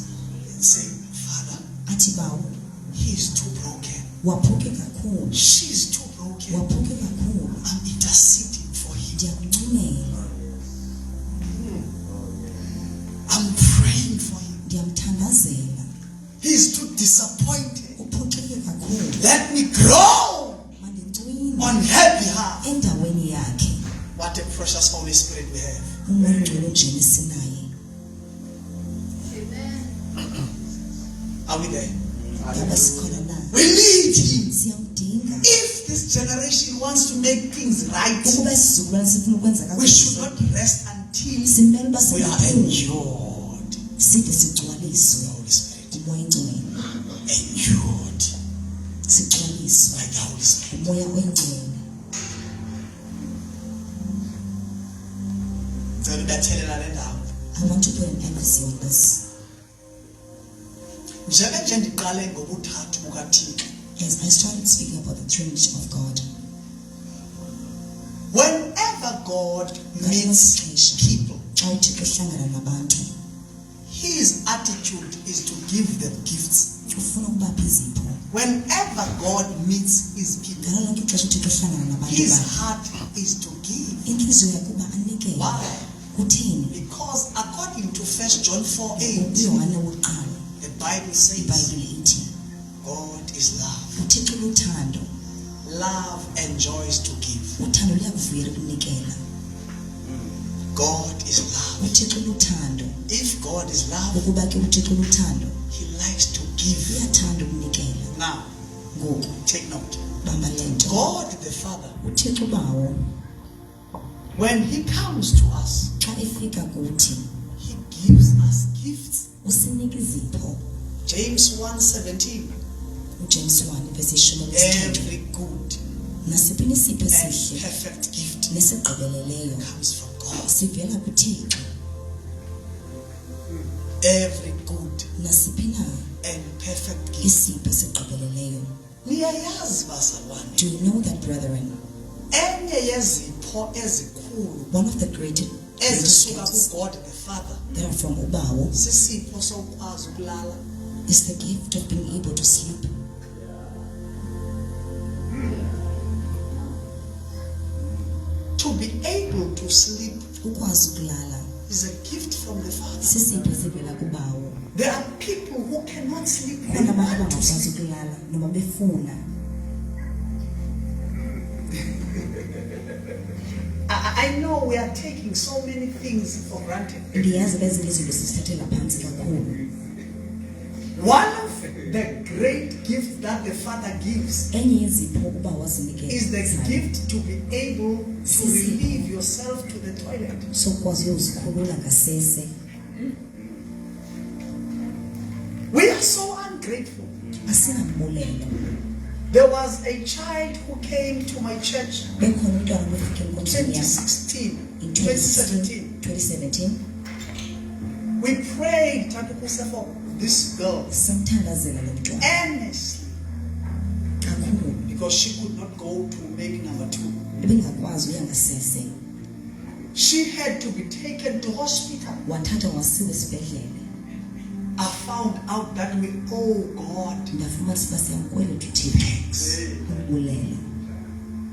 Speaker 2: and say, Father,
Speaker 3: athi, bawo
Speaker 2: he is too broken,
Speaker 3: waphuke kakhulu,
Speaker 2: she is too broken.
Speaker 3: waphuke kakhulu,
Speaker 2: I'm interceding for him.
Speaker 3: ndiyakuncumela,
Speaker 2: I'm praying He's too disappointed.
Speaker 3: uphoxeke kakhulu.
Speaker 2: Let me grow
Speaker 3: Mandincwine
Speaker 2: on her behalf.
Speaker 3: endaweni yakhe.
Speaker 2: What a precious Holy Spirit we have.
Speaker 3: Umoya ongcwele onjeni sinaye.
Speaker 2: Are we there?
Speaker 3: Ngaba sikhona na?
Speaker 2: We need him.
Speaker 3: Siyamdinga.
Speaker 2: If this generation wants to make things right,
Speaker 3: Ukuba isizukulwane sifuna ukwenza
Speaker 2: we should
Speaker 3: kakuhle,
Speaker 2: not rest until
Speaker 3: simele uba
Speaker 2: we are
Speaker 3: singaphumli
Speaker 2: endured.
Speaker 3: side sigcwaliswe
Speaker 2: The Holy Spirit.
Speaker 3: umoya ongcwele.
Speaker 2: Endured
Speaker 3: Sigcwaliswe
Speaker 2: by the Holy Spirit.
Speaker 3: umoya ongcwele.
Speaker 2: So we
Speaker 3: I want to put an emphasis on this.
Speaker 2: njengenje ndiqale ngobuthathu bukaThixo.
Speaker 3: As I started speaking about the Trinity of God,
Speaker 2: Whenever God meets people,
Speaker 3: xa uThixo ehlangana nabantu,
Speaker 2: his attitude is to give them gifts.
Speaker 3: ufuna ukubapha izipho.
Speaker 2: Whenever God meets his people,
Speaker 3: Ngalo lonke ixesha uThixo ehlangana nabantu
Speaker 2: his
Speaker 3: bakhe,
Speaker 2: heart is to give.
Speaker 3: intliziyo yakhe uba anikele.
Speaker 2: Why?
Speaker 3: Kutheni?
Speaker 2: Because according to 1 John 4:8,
Speaker 3: uYohane wokuqala
Speaker 2: the Bible says
Speaker 3: iBhayibhile ithi
Speaker 2: God is love.
Speaker 3: uThixo luthando.
Speaker 2: Love enjoys to give.
Speaker 3: Uthando luyakuvuyela ukunikela.
Speaker 2: God is love.
Speaker 3: uThixo luthando.
Speaker 2: If God is love,
Speaker 3: Ukuba ke uThixo luthando,
Speaker 2: he likes to give.
Speaker 3: uyathanda ukunikela.
Speaker 2: Now,
Speaker 3: Ngoku
Speaker 2: take note.
Speaker 3: bamba le nto.
Speaker 2: God the Father,
Speaker 3: uThixo bawo
Speaker 2: when he comes to us,
Speaker 3: xa efika kuthi
Speaker 2: he gives us gifts.
Speaker 3: usinika izipho.
Speaker 2: James 1:17.
Speaker 3: uJames 1 verse 13.
Speaker 2: Every good
Speaker 3: Nasiphi na isipho
Speaker 2: and
Speaker 3: esihle
Speaker 2: perfect gift
Speaker 3: nesigqibeleleyo
Speaker 2: comes from God.
Speaker 3: sivela kuThixo.
Speaker 2: Every good
Speaker 3: Nasiphi na
Speaker 2: and perfect gift.
Speaker 3: isipho esigqibeleleyo.
Speaker 2: Niyayazi bazalwane,
Speaker 3: Do you know that, brethren?
Speaker 2: enye yezipho ezikhulu
Speaker 3: One of the greatest
Speaker 2: ezisuka
Speaker 3: gifts
Speaker 2: kuGod the Father
Speaker 3: that are from ubawo
Speaker 2: sisipho sokwazi ukulala.
Speaker 3: is the gift of being able to sleep.
Speaker 2: To be able to sleep
Speaker 3: Ukwazi ukulala
Speaker 2: is a gift from the Father.
Speaker 3: sisipho esivela kubawo.
Speaker 2: There are people who cannot sleep. They
Speaker 3: Khona abantu
Speaker 2: want to
Speaker 3: abangakwazi
Speaker 2: sleep.
Speaker 3: ukulala noma befuna.
Speaker 2: I know we are taking so many things for granted.
Speaker 3: Ndiyazi bezinye izinto sizithathela phansi kakhulu.
Speaker 2: One of the great gifts that the Father gives
Speaker 3: Enye yezipho ubawo azinikela
Speaker 2: is the
Speaker 3: zayo.
Speaker 2: gift to be able to relieve yourself to the toilet.
Speaker 3: Sokwazi uzikhulula ngasese.
Speaker 2: We are so ungrateful.
Speaker 3: Asinambulelo.
Speaker 2: There was a child who came to my church
Speaker 3: Bekhona umntwana wefike enkonzweni yami
Speaker 2: 2016,
Speaker 3: in
Speaker 2: 2017.
Speaker 3: 2017.
Speaker 2: We prayed for this girl
Speaker 3: Samthandazela lo mntwana
Speaker 2: earnestly
Speaker 3: kakhulu.
Speaker 2: because she could not go to make number 2.
Speaker 3: Ebengakwazi uya ngasese.
Speaker 2: She had to be taken to hospital.
Speaker 3: Wathatha wasiwa esibhedlele.
Speaker 2: I found out that we owe God
Speaker 3: Ndafumanisa uba siyamkweleta uThixo
Speaker 2: thanks.
Speaker 3: umbulelo.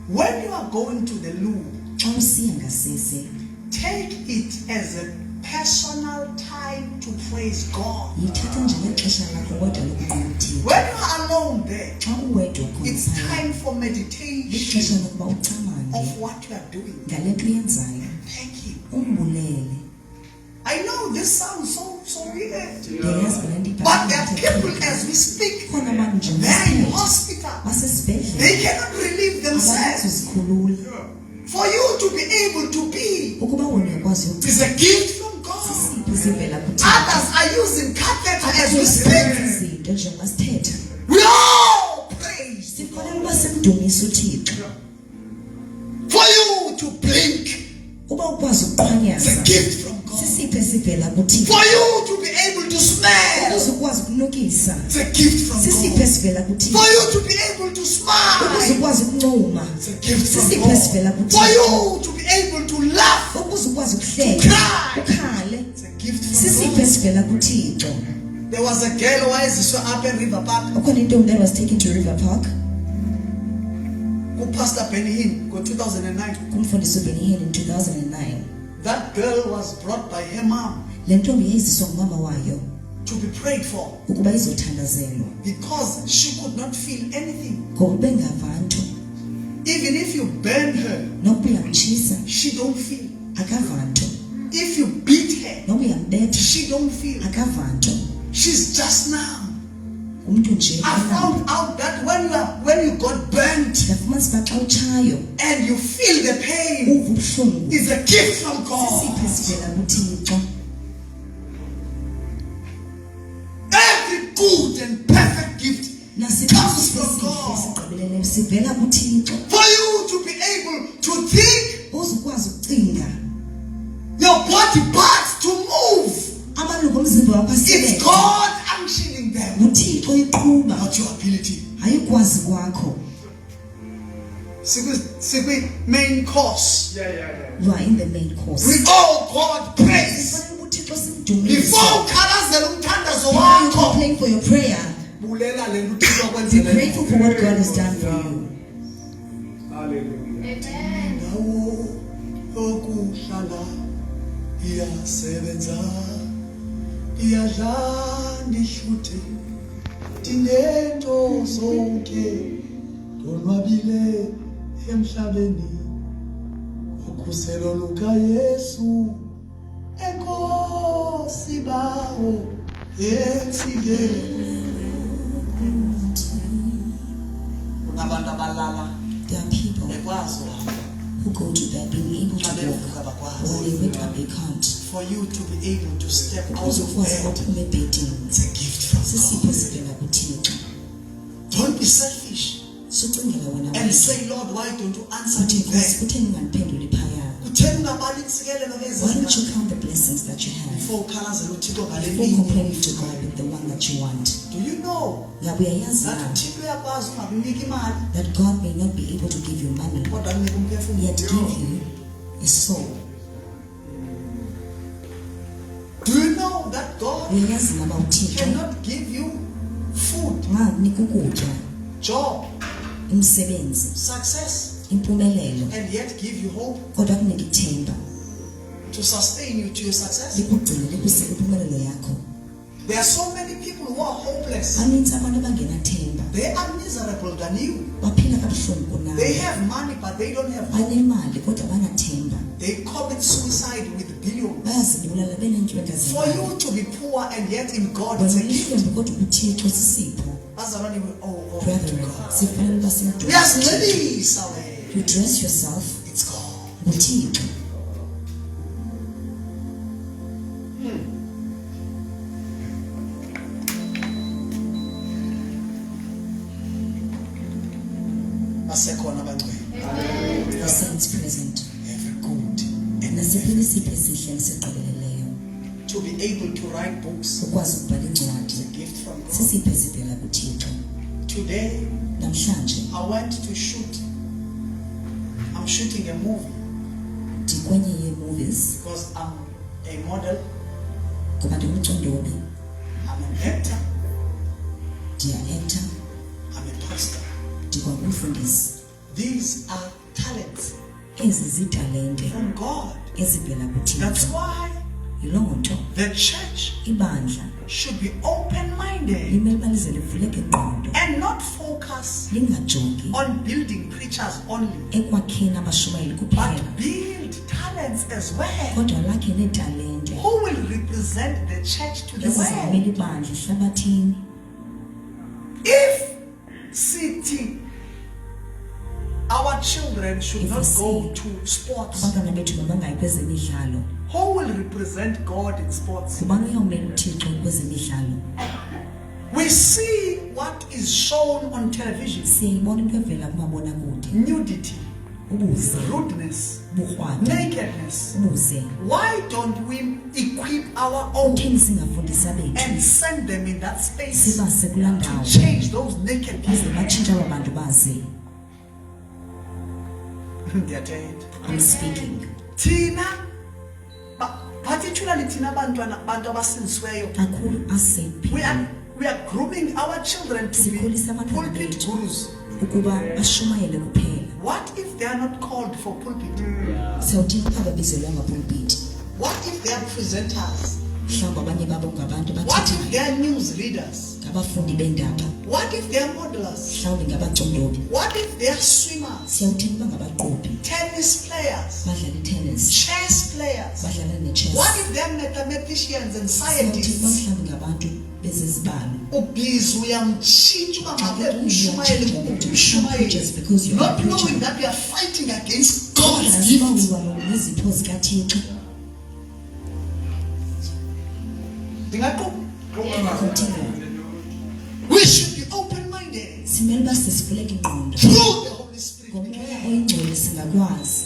Speaker 2: When you are going to the loo,
Speaker 3: Xa usiya ngasese,
Speaker 2: take it as a personal time to praise God.
Speaker 3: yithatha njengexesha lakho kodwa lokuqonda uThixo.
Speaker 2: When you are alone there,
Speaker 3: Xa uwedwa khona
Speaker 2: it's
Speaker 3: phaya,
Speaker 2: time for
Speaker 3: lixesha
Speaker 2: meditation
Speaker 3: lokuba ucamane
Speaker 2: of what you are doing.
Speaker 3: ngale nto uyenzayo.
Speaker 2: Thank you.
Speaker 3: Umbulele.
Speaker 2: I know this sounds so weird,
Speaker 3: Ndiyayazi kule nto
Speaker 2: but there are people as we speak,
Speaker 3: khona abantu nje
Speaker 2: they are in
Speaker 3: basiphethe,
Speaker 2: hospital.
Speaker 3: basesibhedlele,
Speaker 2: They cannot relieve
Speaker 3: abakwazi
Speaker 2: themselves.
Speaker 3: uzikhulula.
Speaker 2: For you to be able to be
Speaker 3: Ukuba wena uyakwazi
Speaker 2: is a gift from God.
Speaker 3: sisipho esivela kuThixo.
Speaker 2: Others are using catheter as we speak.
Speaker 3: Abanye izinto njengoba sithetha.
Speaker 2: We all praise
Speaker 3: Sifanele uba simdumise uThixo.
Speaker 2: for you to blink.
Speaker 3: Uba ukwazi
Speaker 2: It's a
Speaker 3: ukuqhwanyaza,
Speaker 2: gift from God.
Speaker 3: sisipho esivela kuThixo.
Speaker 2: For you to be able to smell.
Speaker 3: Ukuze ukwazi ukunukisa,
Speaker 2: It's a gift from
Speaker 3: sisipho
Speaker 2: God.
Speaker 3: esivela kuThixo.
Speaker 2: For you to be able to
Speaker 3: Ukuze
Speaker 2: smile.
Speaker 3: ukwazi ukuncuma,
Speaker 2: It's a gift from
Speaker 3: sisipho esivela
Speaker 2: God. For
Speaker 3: kuThixo.
Speaker 2: you to be able to laugh.
Speaker 3: Ukuze ukwazi ukuhleka,
Speaker 2: Cry.
Speaker 3: ukhale,
Speaker 2: It's a gift from
Speaker 3: sisipho
Speaker 2: God.
Speaker 3: esivela kuThixo.
Speaker 2: There was a girl who was up in River Park.
Speaker 3: Ukhona intombi that was taken to River Park
Speaker 2: Pastor Benny Hinn, 2009.
Speaker 3: kumfundisi uBenny Hinn in 2009.
Speaker 2: That girl was brought by her mom.
Speaker 3: Le ntombi yayiziswa ngumama wayo.
Speaker 2: to be prayed for
Speaker 3: ukuba izothandazelwa
Speaker 2: because she could not feel anything.
Speaker 3: ngoba bengava nto.
Speaker 2: Even if you burn her,
Speaker 3: Nokuba uyamtshisa
Speaker 2: she don't feel.
Speaker 3: akava nto.
Speaker 2: If you beat her,
Speaker 3: Nokuba uyambetha
Speaker 2: she don't feel.
Speaker 3: akava nto.
Speaker 2: She's just numb.
Speaker 3: Umntu nje
Speaker 2: I found out that when you got burnt
Speaker 3: ndafumanisa uba xa utshayo
Speaker 2: and you feel the pain,
Speaker 3: uva ubuhlungu
Speaker 2: it's a gift from
Speaker 3: sisipho
Speaker 2: God.
Speaker 3: esivela kuThixo.
Speaker 2: Every good and perfect gift
Speaker 3: Nasiphi
Speaker 2: comes from
Speaker 3: esipho
Speaker 2: God.
Speaker 3: esigqibeleleyo sivela kuThixo.
Speaker 2: For you to be able to think,
Speaker 3: Uzukwazi ukucinga
Speaker 2: your body parts to move.
Speaker 3: amalungu omzimba wakho
Speaker 2: It's
Speaker 3: asebenza.
Speaker 2: God unctioning them,
Speaker 3: nguThixo iqhuba
Speaker 2: not your ability.
Speaker 3: ayikwazi kwakho.
Speaker 2: Main course.
Speaker 3: You are in the main course.
Speaker 2: We owe God praise.
Speaker 3: Kufanele uThixo simdumise.
Speaker 2: Before ukhalazela umthandazo
Speaker 3: Before you
Speaker 2: wakho,
Speaker 3: complain for your prayer,
Speaker 2: bulela le nto uThixo
Speaker 3: be
Speaker 2: akwenzele.
Speaker 3: grateful for what God has done for you.
Speaker 2: Ndawo yokuhlala iyasebenza, iyadla ndihluthe, ndinento zonke, ndonwabile emhlabeni, ukhuselo lukaYesu, enkosi bawo etsikeni. Kunabantu abalala
Speaker 3: There are people
Speaker 2: bekwazi uhamba.
Speaker 3: who go to bed being able to walk, but when they wake up they can't.
Speaker 2: For you to be able to step out
Speaker 3: Because
Speaker 2: of
Speaker 3: of what's
Speaker 2: bed,
Speaker 3: open ebhedini.
Speaker 2: it's a gift from
Speaker 3: Sisipho
Speaker 2: God.
Speaker 3: esivela kuThixo.
Speaker 2: Don't be selfish
Speaker 3: Sucingela wena
Speaker 2: and
Speaker 3: wena.
Speaker 2: say, Lord, why don't you answer
Speaker 3: Uthi
Speaker 2: me
Speaker 3: Nkosi
Speaker 2: there?
Speaker 3: kutheni ungandiphenduli phaya?
Speaker 2: Kutheni ungabali intsikelelo
Speaker 3: Why don't
Speaker 2: lezi
Speaker 3: you count the blessings that you have
Speaker 2: before ukhalazela uThixo ngale
Speaker 3: before
Speaker 2: mini?
Speaker 3: complaining to God with the one that you want?
Speaker 2: Do you know
Speaker 3: Ngabe uyayazi
Speaker 2: that
Speaker 3: na
Speaker 2: uThixo uyakwazi ungakunika imali
Speaker 3: that God may not be able to give you money,
Speaker 2: kodwa akunika umphefumulo?
Speaker 3: yet give you a soul?
Speaker 2: Do you know that God
Speaker 3: Uyayazi na uba uThixo
Speaker 2: cannot give you food,
Speaker 3: ngakunika ukutya,
Speaker 2: job,
Speaker 3: umsebenzi,
Speaker 2: success,
Speaker 3: impumelelo,
Speaker 2: and yet give you hope
Speaker 3: kodwa akunika ithemba
Speaker 2: to sustain you to your success?
Speaker 3: likugcine likusele impumelelo yakho?
Speaker 2: There are so many people who are hopeless.
Speaker 3: Banintsi abantu abangenathemba,
Speaker 2: They are miserable than you.
Speaker 3: baphila kabuhlungu
Speaker 2: They
Speaker 3: kunawe,
Speaker 2: have money, but they don't have hope.
Speaker 3: banemali kodwa banathemba,
Speaker 2: They commit suicide with billions.
Speaker 3: bayazibulala beneentlwenga
Speaker 2: For
Speaker 3: zemali.
Speaker 2: you to be poor and yet in God, it's a
Speaker 3: Wena
Speaker 2: gift.
Speaker 3: ulihlwempu kodwa uThixo sisipho.
Speaker 2: Bazalwane, we owe all to
Speaker 3: Brethren,
Speaker 2: God.
Speaker 3: sifanele uba simdumise.
Speaker 2: Uyazigcwelisa wena.
Speaker 3: You dress yourself
Speaker 2: It's God.
Speaker 3: nguThixo.
Speaker 2: Basekhona abangcwele.
Speaker 3: The saints present.
Speaker 2: Every good and
Speaker 3: Nasiphi isipho esihle nesigqibeleleyo.
Speaker 2: to be able to write books
Speaker 3: Ukwazi ukubhala
Speaker 2: is a
Speaker 3: incwadi.
Speaker 2: gift from God.
Speaker 3: Sisipho esivela kuThixo.
Speaker 2: Today,
Speaker 3: Namhlanje
Speaker 2: I went to shoot. I'm shooting a movie
Speaker 3: ndikwenye yee-movies
Speaker 2: because I'm a model.
Speaker 3: kuba ndingumcondobi,
Speaker 2: I'm an actor.
Speaker 3: ndiya-actor,
Speaker 2: I'm a pastor.
Speaker 3: ndikwangumfundisi.
Speaker 2: These are talents
Speaker 3: Ezi ziitalente
Speaker 2: from God.
Speaker 3: ezivela
Speaker 2: That's
Speaker 3: kuThixo.
Speaker 2: why
Speaker 3: Yiloo nto
Speaker 2: the church
Speaker 3: ibandla
Speaker 2: should be open-minded
Speaker 3: limele uba lize livuleke ingqondo,
Speaker 2: and not focus
Speaker 3: lingajongi
Speaker 2: on building preachers only,
Speaker 3: ekwakheni abashumayeli
Speaker 2: but
Speaker 3: kuphela,
Speaker 2: build talents as well
Speaker 3: kodwa lakhe neetalente
Speaker 2: who will represent the church to the world.
Speaker 3: ezizamela ibandla ehlabathini.
Speaker 2: If city, our children should
Speaker 3: If
Speaker 2: not
Speaker 3: we
Speaker 2: go
Speaker 3: see
Speaker 2: to sports,
Speaker 3: abantwana bethu mabangayi kwezemidlalo,
Speaker 2: who will represent God in sports?
Speaker 3: ngubani uyawumela uThixo kwezemidlalo?
Speaker 2: We see what is shown on television:
Speaker 3: Siyayibona into evela kumabonakude,
Speaker 2: nudity,
Speaker 3: ubuze,
Speaker 2: rudeness,
Speaker 3: uburhwada,
Speaker 2: nakedness.
Speaker 3: ubuze.
Speaker 2: Why don't we equip our own
Speaker 3: Utheni singafundisa bethu
Speaker 2: and send them in that space
Speaker 3: sibase kulaa
Speaker 2: to
Speaker 3: ndawo
Speaker 2: change those naked
Speaker 3: baze
Speaker 2: people?
Speaker 3: batshintshe aba bantu baze?
Speaker 2: They are dead.
Speaker 3: I'm speaking.
Speaker 2: Tina, particularly Tina bantwana bantu abasindisiweyo,
Speaker 3: Kakhulu us-saved
Speaker 2: we
Speaker 3: people
Speaker 2: are grooming our children to be
Speaker 3: sikhulisa abantwana
Speaker 2: pulpit
Speaker 3: bethu
Speaker 2: gurus.
Speaker 3: ukuba bashumayele kuphela.
Speaker 2: What if they are not called for pulpit?
Speaker 3: Siyawuthini xa babizelwe ngapulpiti?
Speaker 2: What if they are presenters
Speaker 3: mhlawumbi abanye babo ngabantu
Speaker 2: What if they
Speaker 3: bathethayo,
Speaker 2: are news readers?
Speaker 3: ngabafundi beendaba,
Speaker 2: What if they are modelers?
Speaker 3: mhlawumbi ngabacondobi.
Speaker 2: What if they are swimmers?
Speaker 3: Siyawuthini uba ngabaqobi,
Speaker 2: Tennis players?
Speaker 3: badlala itennis,
Speaker 2: Chess players?
Speaker 3: badlala ne-chess.
Speaker 2: What if they are mathematicians and
Speaker 3: Siyawuthini uba
Speaker 2: scientists?
Speaker 3: mhlawumbi ngabantu bezezibalo.
Speaker 2: Ubhizi uyamtshintsha uba mabe umshumayeli kungumshumayeli.
Speaker 3: Just because you're
Speaker 2: Not
Speaker 3: a
Speaker 2: knowing
Speaker 3: preacher.
Speaker 2: that you are fighting against God's
Speaker 3: Ungazi uba
Speaker 2: gift.
Speaker 3: ulwa nezipho zikaThixo. Continue.
Speaker 2: We should be open-minded
Speaker 3: Simele uba sisivuleke ingqondo.
Speaker 2: through the Holy Spirit.
Speaker 3: Ngomoya oyingcwele singakwazi.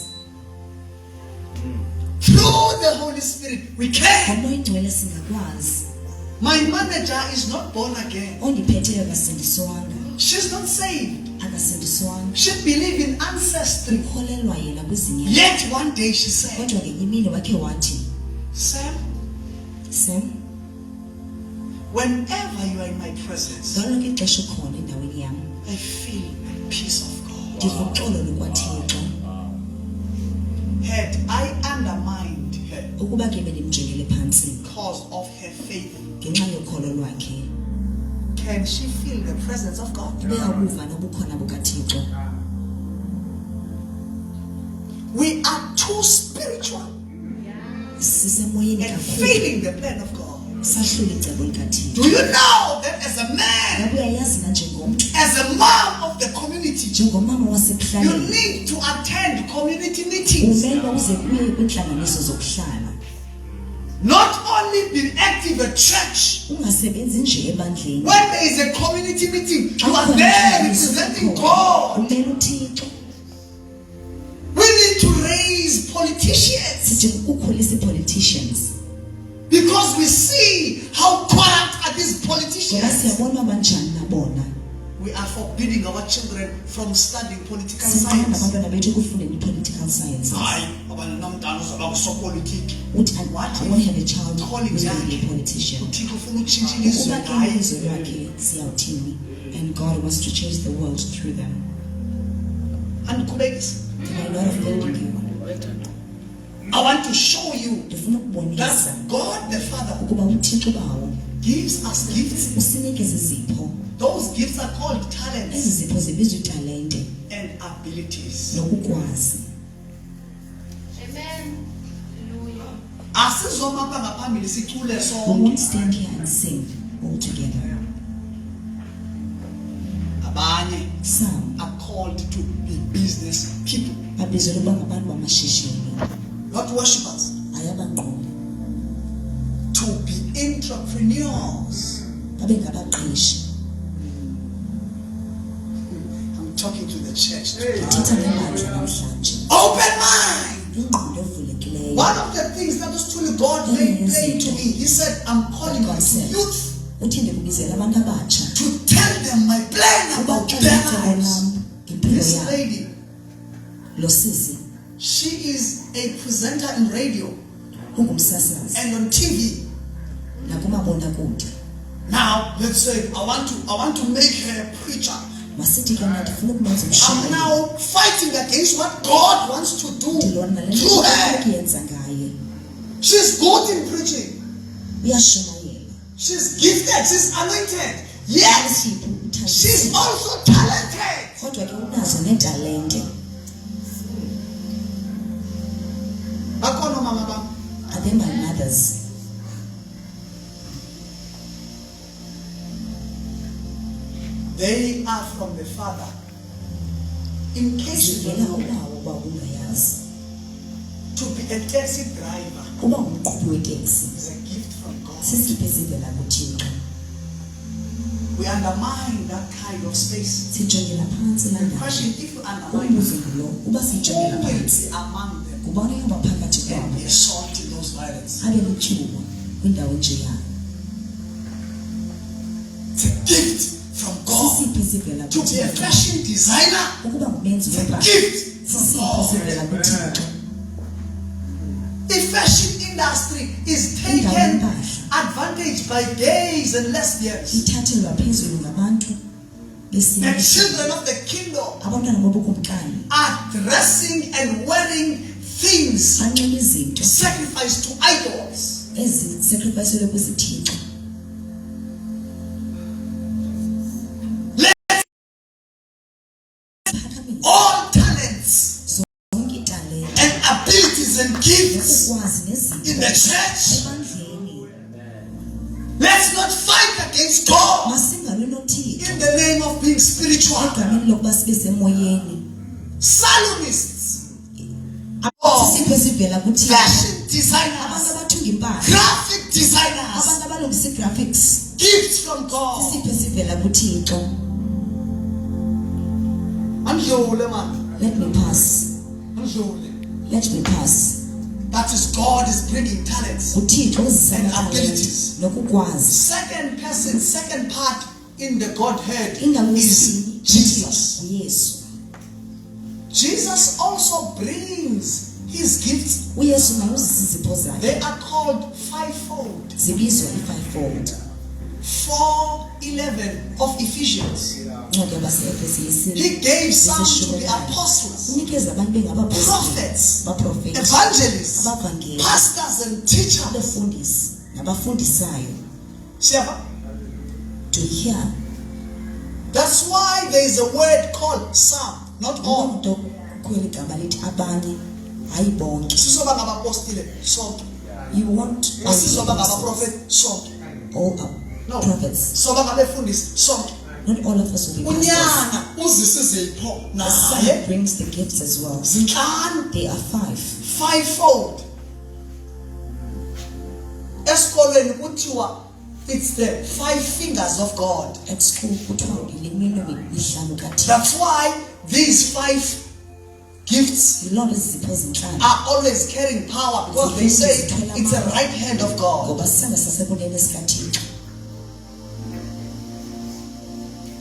Speaker 2: Through the Holy Spirit, we can.
Speaker 3: Ngomoya oyingcwele singakwazi.
Speaker 2: My manager is not born again.
Speaker 3: Ondiphetheyo akasindiswanga.
Speaker 2: She's not saved.
Speaker 3: Akasindiswanga.
Speaker 2: She believes in ancestry.
Speaker 3: Ukholelwa yena kwizinyanya.
Speaker 2: Yet one day she said,
Speaker 3: Kodwa ngenye imini wakhe wathi,
Speaker 2: Sam,
Speaker 3: Sam,
Speaker 2: whenever you are in my presence,
Speaker 3: ngalo lonke ixesha ukhona endaweni yam,
Speaker 2: I feel the peace of God.
Speaker 3: ndiva uxolo lukaThixo.
Speaker 2: Had I undermined her
Speaker 3: Ukuba ke bendimjongele phantsi
Speaker 2: because of her faith,
Speaker 3: ngenxa yokholo lwakhe,
Speaker 2: can she feel the presence of God?
Speaker 3: ube awuva nobukhona bukaThixo.
Speaker 2: We are too spiritual
Speaker 3: Sisemoyeni
Speaker 2: and
Speaker 3: kakhulu,
Speaker 2: failing the plan of God.
Speaker 3: sahlula icebo likaThixo.
Speaker 2: Do you know that as a man,
Speaker 3: Ngabe uyayazi na njengomntu,
Speaker 2: as a mom of the community,
Speaker 3: njengomama
Speaker 2: you
Speaker 3: wasekuhlaleni,
Speaker 2: need to attend community meetings.
Speaker 3: umele uba uze kuye kwiintlanganiso zokuhlala.
Speaker 2: Not only be active at church.
Speaker 3: Ungasebenzi nje ebandleni.
Speaker 2: When there is a community meeting, you are there representing God.
Speaker 3: Umele uThixo.
Speaker 2: We need to raise politicians
Speaker 3: Sidinga ukukhulisa ii-politicians.
Speaker 2: because we see how corrupt are these
Speaker 3: Ngoba
Speaker 2: politicians.
Speaker 3: siyabona uba banjani nabona.
Speaker 2: We are forbidding our children from studying political
Speaker 3: Sinqanda
Speaker 2: science.
Speaker 3: abantwana bethu ukufundela i-political sciences.
Speaker 2: Hayi, abantwana nomntana uzaba kusopolitiki.
Speaker 3: Uthi, I want to have a child who's
Speaker 2: Calling
Speaker 3: going to be a
Speaker 2: yakhe.
Speaker 3: politician.
Speaker 2: uThixo ufuna utshintsha ilizwe
Speaker 3: Ukuba ke
Speaker 2: ngaye.
Speaker 3: ilizwe lwakhe siyawuthini, and God wants to change the world through them.
Speaker 2: Andiqhubekise.
Speaker 3: There are a lot of building you.
Speaker 2: I want to show you
Speaker 3: Ndifuna ukubonisa
Speaker 2: that God the Father
Speaker 3: ukuba uThixo bawo
Speaker 2: gives us gifts.
Speaker 3: usinikeza izipho.
Speaker 2: Those gifts are called
Speaker 3: Ezi
Speaker 2: talents
Speaker 3: zipho zibizwa italente
Speaker 2: and abilities.
Speaker 3: nokukwazi.
Speaker 2: Asizoma apha ngaphambili sicule
Speaker 3: We
Speaker 2: sonke.
Speaker 3: won't stand here and sing all together.
Speaker 2: Abanye
Speaker 3: Some
Speaker 2: are called to be business people,
Speaker 3: babizwa uba ngabantu bamashishini,
Speaker 2: not worshippers.
Speaker 3: ayabanqobi,
Speaker 2: To be entrepreneurs.
Speaker 3: babe ngabaqeshi.
Speaker 2: I'm talking to the church.
Speaker 3: Thetha ngebandla namhlanje.
Speaker 2: Open mind.
Speaker 3: Ingqondo evulekileyo.
Speaker 2: One of the things that was truly God laid to me, He said, I'm calling
Speaker 3: God
Speaker 2: my
Speaker 3: said,
Speaker 2: youth
Speaker 3: uthi ndikubizela abantu abatsha
Speaker 2: to tell them my plan about their
Speaker 3: ubaxelela icebo
Speaker 2: lives.
Speaker 3: lam ngempilo
Speaker 2: This
Speaker 3: yabo.
Speaker 2: lady,
Speaker 3: Lo sisi
Speaker 2: she is a presenter in radio
Speaker 3: ungumsasazi
Speaker 2: and on TV.
Speaker 3: nakumabonakude.
Speaker 2: Now, let's say I want to make her a preacher.
Speaker 3: Masithi ke mna ndifuna ukumenza
Speaker 2: I'm
Speaker 3: umshayeli.
Speaker 2: now fighting against what God wants to do
Speaker 3: Ndilwana nale nto
Speaker 2: through her.
Speaker 3: ukuyenza ngaye.
Speaker 2: She's good in preaching.
Speaker 3: Uyashumayela.
Speaker 2: She's gifted. She's anointed. Yes,
Speaker 3: Uthipho
Speaker 2: she's
Speaker 3: uthambisile.
Speaker 2: also talented.
Speaker 3: Kodwa ke unazo netalente.
Speaker 2: Bakhona mama bam.
Speaker 3: Are they my mothers?
Speaker 2: They are from the Father. In case you
Speaker 3: Zivela
Speaker 2: don't know,
Speaker 3: kubawo uba ungayazi.
Speaker 2: to be a taxi driver
Speaker 3: Uba ngumqhubi weteksi
Speaker 2: is a gift from God.
Speaker 3: sisipho esivela kuThixo.
Speaker 2: We undermine that kind of space.
Speaker 3: Sijongela phantsi laa
Speaker 2: The
Speaker 3: ndawo.
Speaker 2: question, if you undermine
Speaker 3: Umbuzo ngulo, uba siyijongela
Speaker 2: who will
Speaker 3: phantsi,
Speaker 2: be among them
Speaker 3: ngubani ohamba phakathi
Speaker 2: and
Speaker 3: kwabo
Speaker 2: be a salt in those violence?
Speaker 3: abe lityuwa kwindawo enjeya.
Speaker 2: It's a gift from God.
Speaker 3: Sisipho esivela
Speaker 2: To be a
Speaker 3: kuThixo.
Speaker 2: fashion designer,
Speaker 3: Ukuba ngumenzi
Speaker 2: it's a
Speaker 3: wempahla,
Speaker 2: gift from
Speaker 3: sisipho esivela
Speaker 2: God.
Speaker 3: kuThixo.
Speaker 2: The fashion industry is taken advantage by gays and lesbians.
Speaker 3: Ithathelwa phezulu ngabantu
Speaker 2: The
Speaker 3: besilisa.
Speaker 2: children of the kingdom
Speaker 3: Abantwana bobukumkani
Speaker 2: are dressing and wearing things
Speaker 3: banxiba izinto
Speaker 2: sacrificed to idols.
Speaker 3: ezisacrifice kwizithixo.
Speaker 2: All talents
Speaker 3: Zonke italente
Speaker 2: and abilities and gifts
Speaker 3: ukwazi
Speaker 2: in
Speaker 3: nezipho
Speaker 2: the church.
Speaker 3: ebandleni.
Speaker 2: Let's not fight against God
Speaker 3: Masingalwe noThixo
Speaker 2: in the name of being spiritual.
Speaker 3: egameni lokuba sibe semoyeni.
Speaker 2: Saloonists,
Speaker 3: Sisipho esivela kuThixo.
Speaker 2: fashion
Speaker 3: Abantu
Speaker 2: designers,
Speaker 3: abathunga impahla,
Speaker 2: graphic designers,
Speaker 3: abantu abalungisa graphics.
Speaker 2: gifts from God.
Speaker 3: Sisipho esivela kuThixo.
Speaker 2: Andlule man,
Speaker 3: Let me pass.
Speaker 2: andlule.
Speaker 3: Let me pass.
Speaker 2: That is God is bringing talents.
Speaker 3: uThixo uzisa
Speaker 2: And
Speaker 3: talent
Speaker 2: abilities.
Speaker 3: nokukwazi.
Speaker 2: Second part in the Godhead
Speaker 3: Indawo
Speaker 2: is
Speaker 3: yesibili
Speaker 2: Jesus.
Speaker 3: uYesu.
Speaker 2: Jesus also brings his gifts.
Speaker 3: uYesu naye uzisa izipho zakhe.
Speaker 2: They are called fivefold.
Speaker 3: Zibizwa i-fivefold.
Speaker 2: 4:11 of Ephesians.
Speaker 3: Incwadi yabaseEfesu yesine.
Speaker 2: He gave some to
Speaker 3: Isishumi
Speaker 2: be
Speaker 3: nanye.
Speaker 2: apostles,
Speaker 3: Unikeza abantu bengabapostoli,
Speaker 2: prophets,
Speaker 3: abaprofeti,
Speaker 2: evangelists,
Speaker 3: abavangeli,
Speaker 2: pastors and teachers.
Speaker 3: abefundisi nabafundisayo.
Speaker 2: Siapa?
Speaker 3: To hear.
Speaker 2: That's why there is a word called some, not all.
Speaker 3: Umuntu kukhwela igama lithi abanye, hayi bonke.
Speaker 2: Sizoba ngabapostile sonke.
Speaker 3: You want all
Speaker 2: Sizoba
Speaker 3: the apostles,
Speaker 2: ngabaprofeti sonke.
Speaker 3: all
Speaker 2: No.
Speaker 3: prophets.
Speaker 2: Sizoba ngabefundisi sonke.
Speaker 3: Not all of us will be pastors.
Speaker 2: Unyana uzisizipho
Speaker 3: The
Speaker 2: naye
Speaker 3: Son brings the gifts as well.
Speaker 2: zinhlanu,
Speaker 3: They are five.
Speaker 2: fivefold. Esikolweni kuthiwa it's the five fingers of God.
Speaker 3: At school, kuthiwa ilimilo mihlanu kaThixo.
Speaker 2: That's why these five gifts
Speaker 3: Yilona izipho ezinhlanu.
Speaker 2: are always carrying power, because they say it's the right hand of God.
Speaker 3: Ngoba sisanga sasekunene sikaThixo.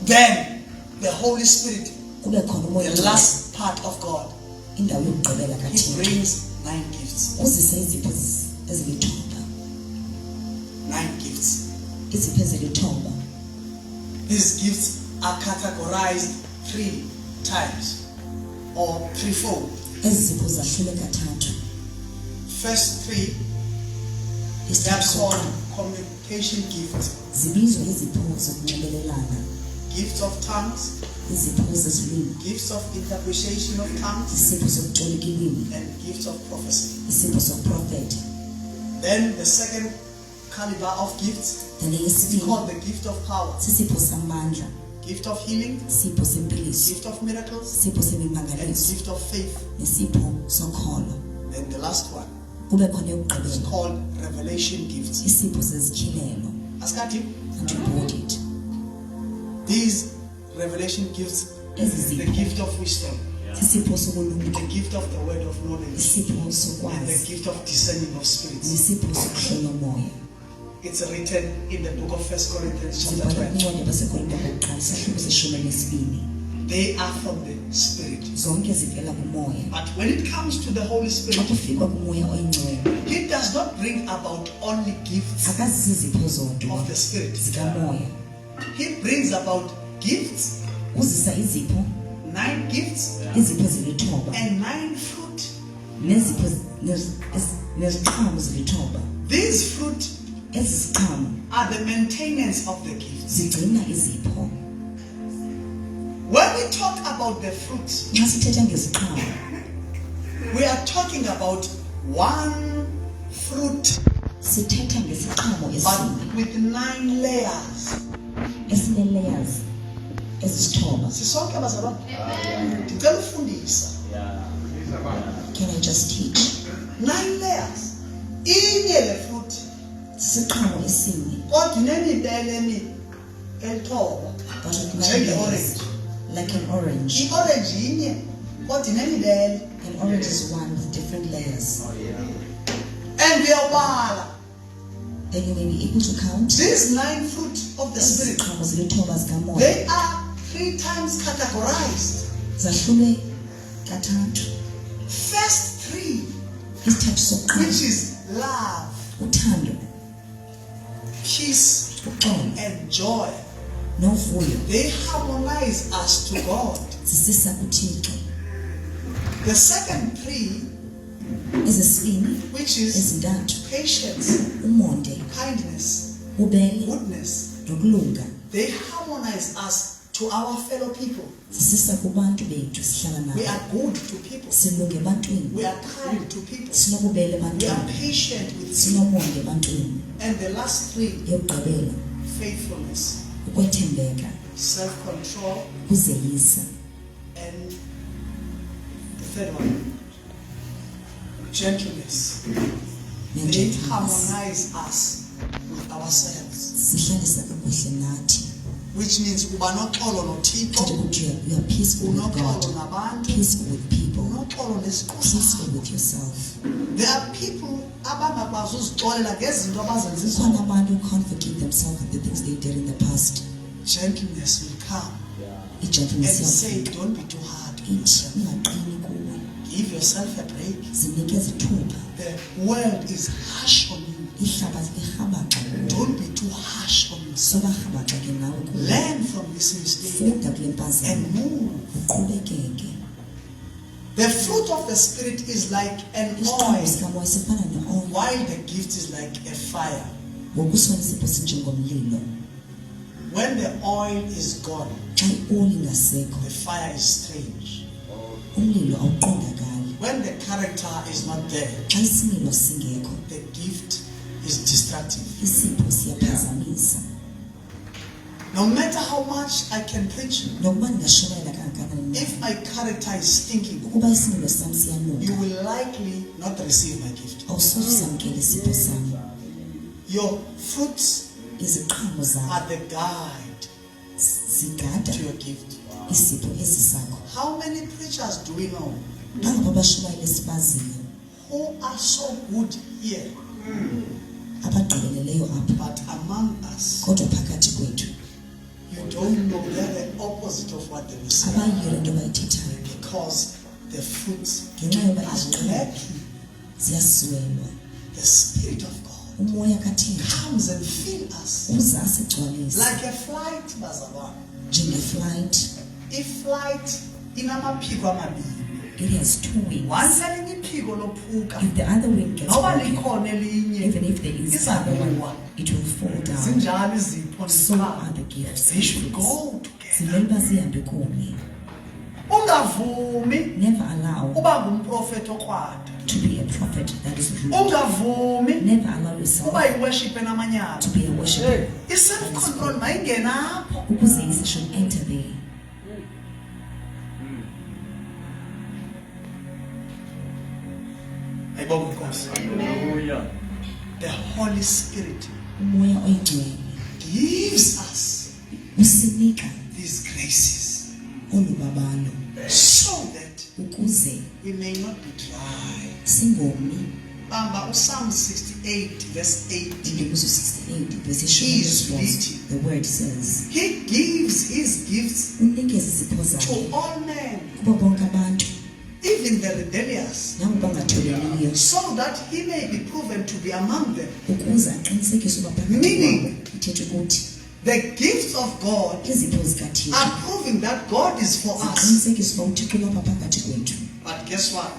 Speaker 2: Then the Holy Spirit,
Speaker 3: Kube khona umoya
Speaker 2: the last part of God,
Speaker 3: indawo yokugqibela
Speaker 2: He
Speaker 3: kaThixo.
Speaker 2: brings 9 gifts.
Speaker 3: Uzisa izipho ezilithonga.
Speaker 2: 9 gifts.
Speaker 3: Izipho ezilithonga.
Speaker 2: These gifts are categorized 3 times or threefold.
Speaker 3: Ezi zipho zahlule kathathu.
Speaker 2: First 3,
Speaker 3: Isithathu
Speaker 2: they're called
Speaker 3: sokuqala
Speaker 2: communication gifts.
Speaker 3: zibizwa izipho zokunxibelelana.
Speaker 2: Gifts of tongues,
Speaker 3: Izipho zezilimi.
Speaker 2: gifts of interpretation of tongues,
Speaker 3: Isipho sokuxoleka ilimi.
Speaker 2: and gifts of prophecy.
Speaker 3: Isipho sokuprofetha.
Speaker 2: Then the second caliber of gifts
Speaker 3: Then
Speaker 2: is
Speaker 3: eyesibili
Speaker 2: called the gift of power,
Speaker 3: sisipho samandla.
Speaker 2: gift of healing,
Speaker 3: Isipho sempiliso.
Speaker 2: gift of miracles,
Speaker 3: Isipho
Speaker 2: and
Speaker 3: semimangaliso.
Speaker 2: gift of faith.
Speaker 3: Nesipho sokholo.
Speaker 2: Then the last one
Speaker 3: Kube khona
Speaker 2: is
Speaker 3: eyokugqibela.
Speaker 2: called revelation gifts.
Speaker 3: Isipho sezityhilelo.
Speaker 2: Askati,
Speaker 3: And you bought it.
Speaker 2: these revelation gifts,
Speaker 3: Ezi
Speaker 2: the
Speaker 3: zipho.
Speaker 2: gift of wisdom,
Speaker 3: Isipho sokulunga.
Speaker 2: the gift of the word of knowledge,
Speaker 3: Isipho
Speaker 2: and the
Speaker 3: sokwazi.
Speaker 2: gift of discerning of spirits.
Speaker 3: Nesipho sokuhlola umoya.
Speaker 2: It's written in the book of 1 Corinthians chapter
Speaker 3: Zibhalwe
Speaker 2: 12.
Speaker 3: kwincwadi yabasekorinto yokuqala isahluko seshumi enesibini.
Speaker 2: They are from the Spirit.
Speaker 3: Zonke zivela kumoya.
Speaker 2: But when it comes to the Holy
Speaker 3: Xa
Speaker 2: Spirit,
Speaker 3: kufikwa kumoya oyingcwele,
Speaker 2: He does not bring about only gifts
Speaker 3: akazisi izipho zodwa
Speaker 2: of the Spirit.
Speaker 3: zikamoya.
Speaker 2: He brings about gifts,
Speaker 3: Uzisa izipho,
Speaker 2: 9 gifts,
Speaker 3: izipho ezilithoba,
Speaker 2: and 9 fruit.
Speaker 3: nezipho neziqhamo zilithoba.
Speaker 2: These fruit
Speaker 3: Ezi ziqhamo
Speaker 2: are the maintenance of the gifts.
Speaker 3: zigcina izipho.
Speaker 2: When we talk about the fruits,
Speaker 3: Xa sithetha ngeziqhamo,
Speaker 2: we are talking about one fruit,
Speaker 3: sithetha ngesiqhamo esinye
Speaker 2: but with 9 layers.
Speaker 3: esine-layers ezisithoba.
Speaker 2: Sisonke abazalwane? Ndicela ufundisa.
Speaker 3: Can I just teach?
Speaker 2: 9 layers. Inye le fruit
Speaker 3: Sisiqhamo esinye,
Speaker 2: kodwa inemibele elithoba.
Speaker 3: but with 9
Speaker 2: Njenge-orange.
Speaker 3: layers, like an orange.
Speaker 2: I-orange inye kodwa inemibele.
Speaker 3: An orange is one with different layers.
Speaker 2: And uyawubala.
Speaker 3: Then you may be able to count.
Speaker 2: These 9 fruit of the Spirit,
Speaker 3: Iziqhamo zilithoba zikamoya
Speaker 2: they are 3 times categorized.
Speaker 3: zahlulwe kathathu.
Speaker 2: First 3,
Speaker 3: Isithathu sokuqala,
Speaker 2: which is love,
Speaker 3: uthando,
Speaker 2: peace,
Speaker 3: uxolo
Speaker 2: and joy,
Speaker 3: novuyo,
Speaker 2: they harmonize us to God.
Speaker 3: zisisa kuThixo.
Speaker 2: The second 3
Speaker 3: Ezesibini,
Speaker 2: which is
Speaker 3: ezintathu,
Speaker 2: patience,
Speaker 3: umonde,
Speaker 2: kindness,
Speaker 3: ubele,
Speaker 2: goodness.
Speaker 3: nokulunga.
Speaker 2: They harmonize us to our fellow people.
Speaker 3: Sisisa kubantu bethu sihlala
Speaker 2: We
Speaker 3: nabo.
Speaker 2: are good to people.
Speaker 3: Silunge ebantwini.
Speaker 2: We are kind to people.
Speaker 3: Sinobubele
Speaker 2: We are
Speaker 3: ebantwini.
Speaker 2: patient with people.
Speaker 3: Sinomonde ebantwini.
Speaker 2: And the last three,
Speaker 3: Eyokugqibela,
Speaker 2: faithfulness,
Speaker 3: ukwethembeka,
Speaker 2: self-control,
Speaker 3: ukuzeyisa.
Speaker 2: and the third one, gentleness. They
Speaker 3: Negentleness.
Speaker 2: harmonize us with ourselves.
Speaker 3: Sihlalisa kakuhle nathi.
Speaker 2: Which means uba noxolo
Speaker 3: Kuthetha
Speaker 2: noThixo,
Speaker 3: ukuthi you are peaceful with
Speaker 2: unoxolo
Speaker 3: God,
Speaker 2: nabantu,
Speaker 3: peaceful with people,
Speaker 2: unoxolo nesiqu
Speaker 3: peaceful
Speaker 2: sakho.
Speaker 3: with yourself.
Speaker 2: There are people abangakwazi uzixolela ngezinto abazenza
Speaker 3: Kukhona
Speaker 2: izolo.
Speaker 3: abantu who can't forgive themselves of the things they did in the past.
Speaker 2: Gentleness will come and
Speaker 3: Igentleness
Speaker 2: say,
Speaker 3: iyafika.
Speaker 2: don't be too hard on
Speaker 3: Ithi
Speaker 2: yourself.
Speaker 3: ungaqini kuwe.
Speaker 2: Give yourself a break.
Speaker 3: Zinikeze ithuba.
Speaker 2: The world is harsh on you.
Speaker 3: Ihlabathi lirhabaxa kuwe.
Speaker 2: Don't be too harsh on yourself.
Speaker 3: Soba rhabaxa ke nawe kuwe.
Speaker 2: Learn from this mistake
Speaker 3: Funda kule mpazamo.
Speaker 2: and move.
Speaker 3: Uqhubekeke.
Speaker 2: The fruit of the Spirit is like an
Speaker 3: Isithombe
Speaker 2: oil,
Speaker 3: sikamoya sifana ne-oil.
Speaker 2: while the gift is like a fire.
Speaker 3: Ngokusona isipho sinjengomlilo.
Speaker 2: When the oil is gone,
Speaker 3: Xa i-oli ingasekho,
Speaker 2: the fire is strange.
Speaker 3: umlilo awuqondakali.
Speaker 2: When the character is not there,
Speaker 3: Xa isimilo singekho,
Speaker 2: the gift is destructive.
Speaker 3: isipho siyaphazamisa.
Speaker 2: No matter how much I can preach,
Speaker 3: Nokuba ndingashumayela kangakanani na,
Speaker 2: if my character is stinking,
Speaker 3: ukuba isimilo sam
Speaker 2: you
Speaker 3: siyanuka,
Speaker 2: will likely not receive my gift.
Speaker 3: awusoze usamkele isipho sam.
Speaker 2: Your fruits
Speaker 3: Iziqhamo zakho
Speaker 2: are the guide
Speaker 3: zigada
Speaker 2: to your gift.
Speaker 3: isipho esi sakho.
Speaker 2: How many preachers do we know
Speaker 3: Bangapha abashumayeli esibaziyo
Speaker 2: who are so good here,
Speaker 3: abagqibeleleyo apha,
Speaker 2: but among us,
Speaker 3: kodwa phakathi kwethu
Speaker 2: you don't know they're the opposite of what they will say,
Speaker 3: abayiyo le nto bayithethayo
Speaker 2: because the fruits
Speaker 3: ngenxa yoba
Speaker 2: are
Speaker 3: iziqhamo
Speaker 2: lacking.
Speaker 3: ziyaswelwa.
Speaker 2: The Spirit of God
Speaker 3: Umoya kaThixo
Speaker 2: comes and fills us
Speaker 3: uza asigcwalise
Speaker 2: like a flight, bazalwane.
Speaker 3: njenge-flight.
Speaker 2: I-flight inamaphiko amabili.
Speaker 3: It has two wings.
Speaker 2: Once elinye iphiko lophuka,
Speaker 3: If the other wing gets
Speaker 2: noba
Speaker 3: broken,
Speaker 2: likhona elinye,
Speaker 3: even if there is other
Speaker 2: izakuwa.
Speaker 3: one, it will fall down.
Speaker 2: Zinjalo izipho
Speaker 3: So
Speaker 2: nezipho.
Speaker 3: are the gifts.
Speaker 2: They should go together.
Speaker 3: Zimele uba zihambe kunye.
Speaker 2: Ungavumi
Speaker 3: Never allow
Speaker 2: uba ngumprofeti okrwada.
Speaker 3: to be a prophet that is rude.
Speaker 2: Ungavumi
Speaker 3: Never allow yourself
Speaker 2: uba yiworship enamanyala.
Speaker 3: to be a worshiper.
Speaker 2: I-self control mayingene apho.
Speaker 3: Ukuzeyisa should enter there.
Speaker 2: Ayibonge Nkosi.
Speaker 4: Hallelujah.
Speaker 2: The Holy Spirit
Speaker 3: Umoya oyingcwele
Speaker 2: gives us
Speaker 3: usinika
Speaker 2: these graces
Speaker 3: olu babalo
Speaker 2: so that
Speaker 3: ukuze
Speaker 2: we may not be dry.
Speaker 3: singomi.
Speaker 2: Bamba Psalm 68 verse 8.
Speaker 3: Ndibuzo 68 verse
Speaker 2: He is
Speaker 3: 12.
Speaker 2: written.
Speaker 3: The word says,
Speaker 2: He gives his gifts
Speaker 3: unikeza izipho
Speaker 2: to
Speaker 3: zakhe
Speaker 2: all men,
Speaker 3: kubo bonke abantu,
Speaker 2: even the rebellious,
Speaker 3: nabo bangatholeliyo,
Speaker 2: so that he may be proven to be among them.
Speaker 3: ukuze aqinisekise uba phakathi
Speaker 2: Meaning,
Speaker 3: kwabo. Ithetha ukuthi
Speaker 2: the gifts of God
Speaker 3: izipho zikaThixo
Speaker 2: are proving that God is for us.
Speaker 3: ziqinisekise uba uThixo ulapha phakathi kwethu.
Speaker 2: But guess what?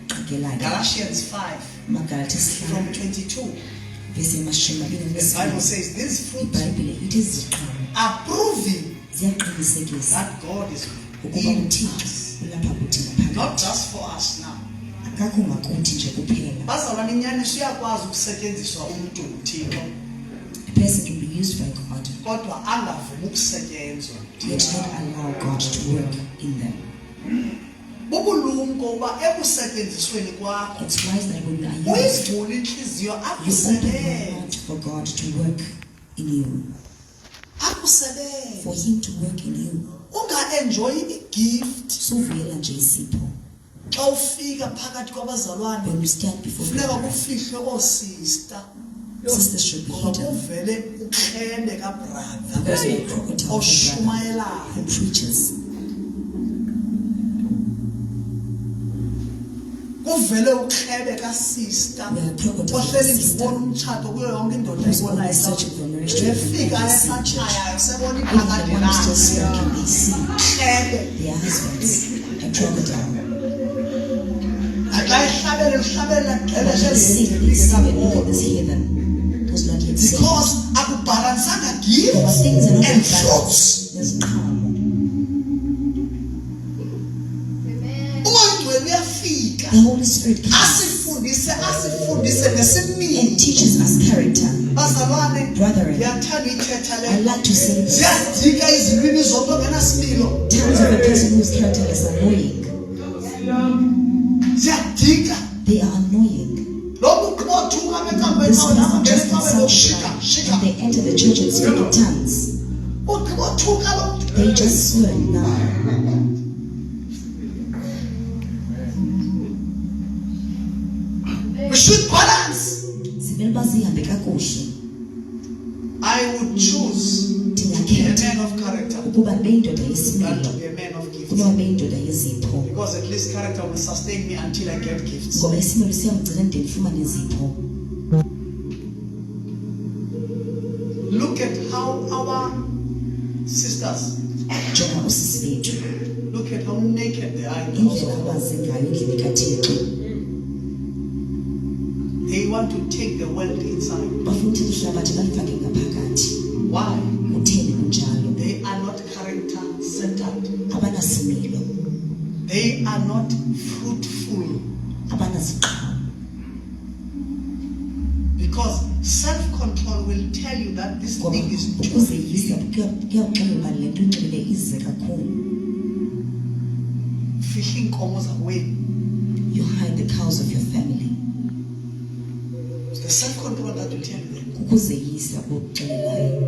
Speaker 3: Qhagelake
Speaker 2: Galatians 5
Speaker 3: Magalati
Speaker 2: from
Speaker 3: 5
Speaker 2: 22.
Speaker 3: verse yamashumi
Speaker 2: The Bible
Speaker 3: amabini.
Speaker 2: says these fruits
Speaker 3: iBhayibhile ithi iziqhamo
Speaker 2: are proving
Speaker 3: ziyaqinisekisa
Speaker 2: that God is
Speaker 3: ukuba
Speaker 2: in
Speaker 3: uThixo
Speaker 2: us.
Speaker 3: ulapha kuthi
Speaker 2: Not
Speaker 3: ngaphakathi.
Speaker 2: just for us now.
Speaker 3: Akakho ngakuthi nje kuphela.
Speaker 2: Bazalwane, inyaniso uyakwazi ukusetyenziswa umntu uThixo,
Speaker 3: A person can be used by God,
Speaker 2: kodwa angavumi ukusetyenzwa
Speaker 3: yet
Speaker 2: uThixo.
Speaker 3: not allow God to work in them.
Speaker 2: Bubulumko uba ekusetyenzisweni kwakho
Speaker 3: It's wise that when you are used,
Speaker 2: uyivule inhliziyo
Speaker 3: you open your
Speaker 2: akusebenze,
Speaker 3: heart for God to work in you, for
Speaker 2: akusebenze.
Speaker 3: Him to work in you.
Speaker 2: Unga-enjoyi i-gift
Speaker 3: So vuyela nje isipho.
Speaker 2: xa ufika phakathi kwabazalwane.
Speaker 3: When you stand before
Speaker 2: Funeka
Speaker 3: God,
Speaker 2: kufihle oosista,
Speaker 3: sisters should be
Speaker 2: ngoba
Speaker 3: hidden,
Speaker 2: kuvele ukrebe kabrother
Speaker 3: because you are a crocodile brother
Speaker 2: oshumayelayo.
Speaker 3: who preaches.
Speaker 2: Kuvele ukrebe kasista
Speaker 3: We are a crocodile
Speaker 2: ohleli
Speaker 3: sister.
Speaker 2: ndibona umtshato kuyo yonke indoda
Speaker 3: Who's
Speaker 2: eyibonayo.
Speaker 3: always searching for marriage to
Speaker 2: Efika
Speaker 3: everyone in
Speaker 2: esatshaya sebona
Speaker 3: Even the
Speaker 2: iphakade
Speaker 3: one who's still
Speaker 2: lakhe.
Speaker 3: smoking, they see
Speaker 2: Krebe.
Speaker 3: their husbands, a crocodile. But you sing and you sing and look at this heathen who's not yet saved.
Speaker 2: Because akubalansanga gifts
Speaker 3: But things are not
Speaker 2: and
Speaker 3: in balance.
Speaker 2: fruits.
Speaker 3: There's calm.
Speaker 2: Umoya uyafika
Speaker 3: The Holy Spirit comes
Speaker 2: asifundise nesimilo.
Speaker 3: and teaches us character.
Speaker 2: Bazalwane,
Speaker 3: Brethren,
Speaker 2: ndiyathanda ithetha
Speaker 3: I
Speaker 2: le.
Speaker 3: like to say this.
Speaker 2: Ziyadika izilwimi zomntu ongenasimilo.
Speaker 3: Tongues of a person who is characterless are annoying.
Speaker 2: Ziyadika.
Speaker 3: They are annoying.
Speaker 2: Lo muntu othuka becawe
Speaker 3: This
Speaker 2: ecawe
Speaker 3: person just
Speaker 2: becawe
Speaker 3: sound
Speaker 2: lokushika
Speaker 3: shy
Speaker 2: shika.
Speaker 3: and they enter the church and speak in tongues.
Speaker 2: Othuka lo.
Speaker 3: They just swear now.
Speaker 2: We should balance.
Speaker 3: Zimele zihambe kakuhle.
Speaker 2: I would choose to be a
Speaker 3: Ndingakhetha
Speaker 2: man of character
Speaker 3: ukuba ndibe yindoda
Speaker 2: than to
Speaker 3: yesimilo
Speaker 2: be a man of gifts.
Speaker 3: kunoba ndibe yindoda yezipho.
Speaker 2: Because at least character will sustain me until I get gifts.
Speaker 3: Ngoba isimilo siyamgcina ndide ndifumane izipho.
Speaker 2: Look at how our sisters,
Speaker 3: Jonga usisi bethu.
Speaker 2: look at how naked they are in the house
Speaker 3: Indlela
Speaker 2: of God.
Speaker 3: abazi ngayo endlini kaThixo.
Speaker 2: They want to take the world inside.
Speaker 3: Bafuna uthetha ihlabathi balifake ngaphakathi.
Speaker 2: Why?
Speaker 3: Kutheni kunjalo?
Speaker 2: They are not character centered.
Speaker 3: Abanasimilo.
Speaker 2: They are not fruitful.
Speaker 3: Abanaziqhamo.
Speaker 2: Because self-control will tell you that this
Speaker 3: Ngoba
Speaker 2: thing is too
Speaker 3: ukuzeyisa
Speaker 2: big.
Speaker 3: kuyakuxelela uba le nto unxibile ize kakhulu.
Speaker 2: Fihla iinkomo zakwenu.
Speaker 3: You hide the cows of your family.
Speaker 2: It's the self-control that will tell you that.
Speaker 3: Kukuzeyisa okuxelelayo.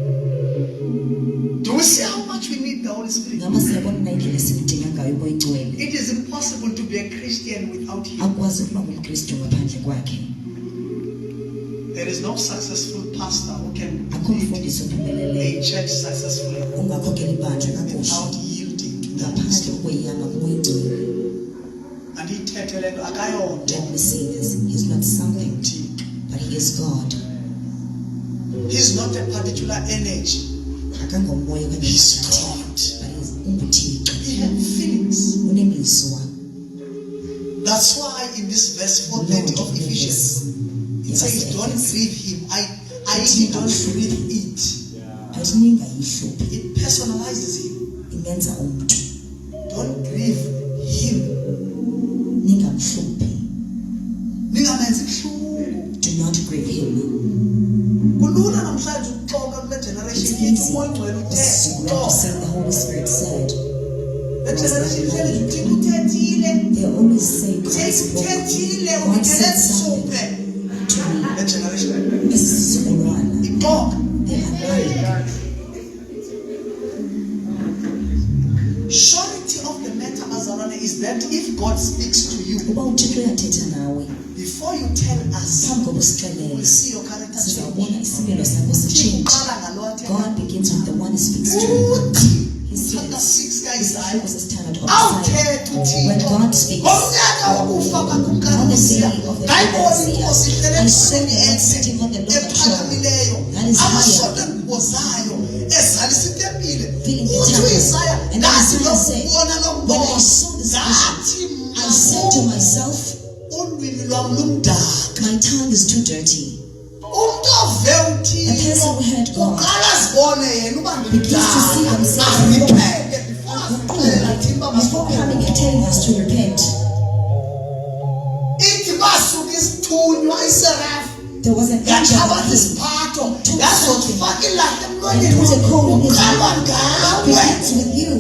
Speaker 2: Do we see how much we need the Holy Spirit?
Speaker 3: Ngaba siyabona na indlela esimdinga ngayo umoya oyingcwele.
Speaker 2: It is impossible to be a Christian without Him.
Speaker 3: Akwazi ukuba ngumKristu ngaphandle kwakhe.
Speaker 2: There is no successful pastor who can
Speaker 3: Akho
Speaker 2: lead
Speaker 3: mfundisi ophumeleleyo
Speaker 2: a church successfully
Speaker 3: ungakhokela ibandla kakuhle
Speaker 2: without yielding to the Holy
Speaker 3: ngaphandle
Speaker 2: Spirit.
Speaker 3: kokweyama kumoya oyingcwele.
Speaker 2: And ithethe le nto akayonto
Speaker 3: Let me say this. He's not something,
Speaker 2: uThixo.
Speaker 3: but he is God.
Speaker 2: He's not a particular energy.
Speaker 3: Akangomoya okanye
Speaker 2: He's
Speaker 3: umathathe,
Speaker 2: God.
Speaker 3: but he is unguThixo.
Speaker 2: He has feelings.
Speaker 3: Unemizwa.
Speaker 2: That's why in this verse 4:30 of Ephesians, it says, "Don't grieve Him." I don't grieve it.
Speaker 3: Athi ningayihluphi.
Speaker 2: It personalizes Him.
Speaker 3: Imenza umntu.
Speaker 2: Don't grieve Him.
Speaker 3: Ningamhluphi.
Speaker 2: Ningamenzi buhlungu.
Speaker 3: Do not grieve him.
Speaker 2: Kulula namhlanje ukuxoka kule generation
Speaker 3: It's
Speaker 2: yethu
Speaker 3: easy
Speaker 2: umoya ongcwele
Speaker 3: to
Speaker 2: uthe.
Speaker 3: say the Holy Spirit said.
Speaker 2: Le generation ihleli uThixo uthethile.
Speaker 3: They always say God
Speaker 2: Uthethile
Speaker 3: spoke. God
Speaker 2: ungene
Speaker 3: said something
Speaker 2: suphe.
Speaker 3: to me.
Speaker 2: Le generation
Speaker 3: Esisizukulwana.
Speaker 2: ixoka.
Speaker 3: They are lying.
Speaker 2: Surety of the matter, bazalwane, is that if God speaks to you,
Speaker 3: Uba uThixo uyathetha nawe,
Speaker 2: before you tell us,
Speaker 3: phambi kokuba
Speaker 2: we
Speaker 3: usixelele,
Speaker 2: see your character change.
Speaker 3: sizawubona isimilo sakho sitshintshe.
Speaker 2: Uqala ngalo athetha.
Speaker 3: God begins with the one who speaks to you.
Speaker 2: Uthi,
Speaker 3: He
Speaker 2: chapter
Speaker 3: says,
Speaker 2: 6 ka-Isaiah,
Speaker 3: This is standard of
Speaker 2: awuthetha
Speaker 3: When
Speaker 2: uThixo.
Speaker 3: God speaks,
Speaker 2: Ngomnyaka wokufa
Speaker 3: on the
Speaker 2: kakumkanisiya,
Speaker 3: day of the
Speaker 2: ngayibona
Speaker 3: Messiah,
Speaker 2: inkosi ihlele
Speaker 3: I saw
Speaker 2: endaweni
Speaker 3: the Lord sitting on the
Speaker 2: enhle,
Speaker 3: throne,
Speaker 2: ephakamileyo,
Speaker 3: that is
Speaker 2: amasondo
Speaker 3: higher,
Speaker 2: engubo zayo ezalisa itempile.
Speaker 3: filling the
Speaker 2: Uthi
Speaker 3: temple.
Speaker 2: u-Isaiah,
Speaker 3: And then
Speaker 2: ngathi
Speaker 3: Isaiah said,
Speaker 2: lokubona lo
Speaker 3: when I
Speaker 2: mbono,
Speaker 3: saw this vision,
Speaker 2: ngathi
Speaker 3: I said to myself,
Speaker 2: ulwimi lwami lumdaka.
Speaker 3: my tongue is too dirty.
Speaker 2: Umuntu ove
Speaker 3: A person
Speaker 2: uThixo
Speaker 3: who heard God
Speaker 2: uqala azibone yena uba
Speaker 3: begins to see
Speaker 2: ngimdaka.
Speaker 3: themselves
Speaker 2: Azipheke before asixelela thina uba
Speaker 3: before
Speaker 2: masibone.
Speaker 3: coming and telling us to repent.
Speaker 2: Ithi basuka isithunywa iserafu
Speaker 3: There was an angel
Speaker 2: yathabatha
Speaker 3: that
Speaker 2: isiphatho yazofaka ilahle
Speaker 3: and
Speaker 2: emlonyeni
Speaker 3: put a coal in his
Speaker 2: uqalwa
Speaker 3: mouth.
Speaker 2: ngawe.
Speaker 3: Begins with you.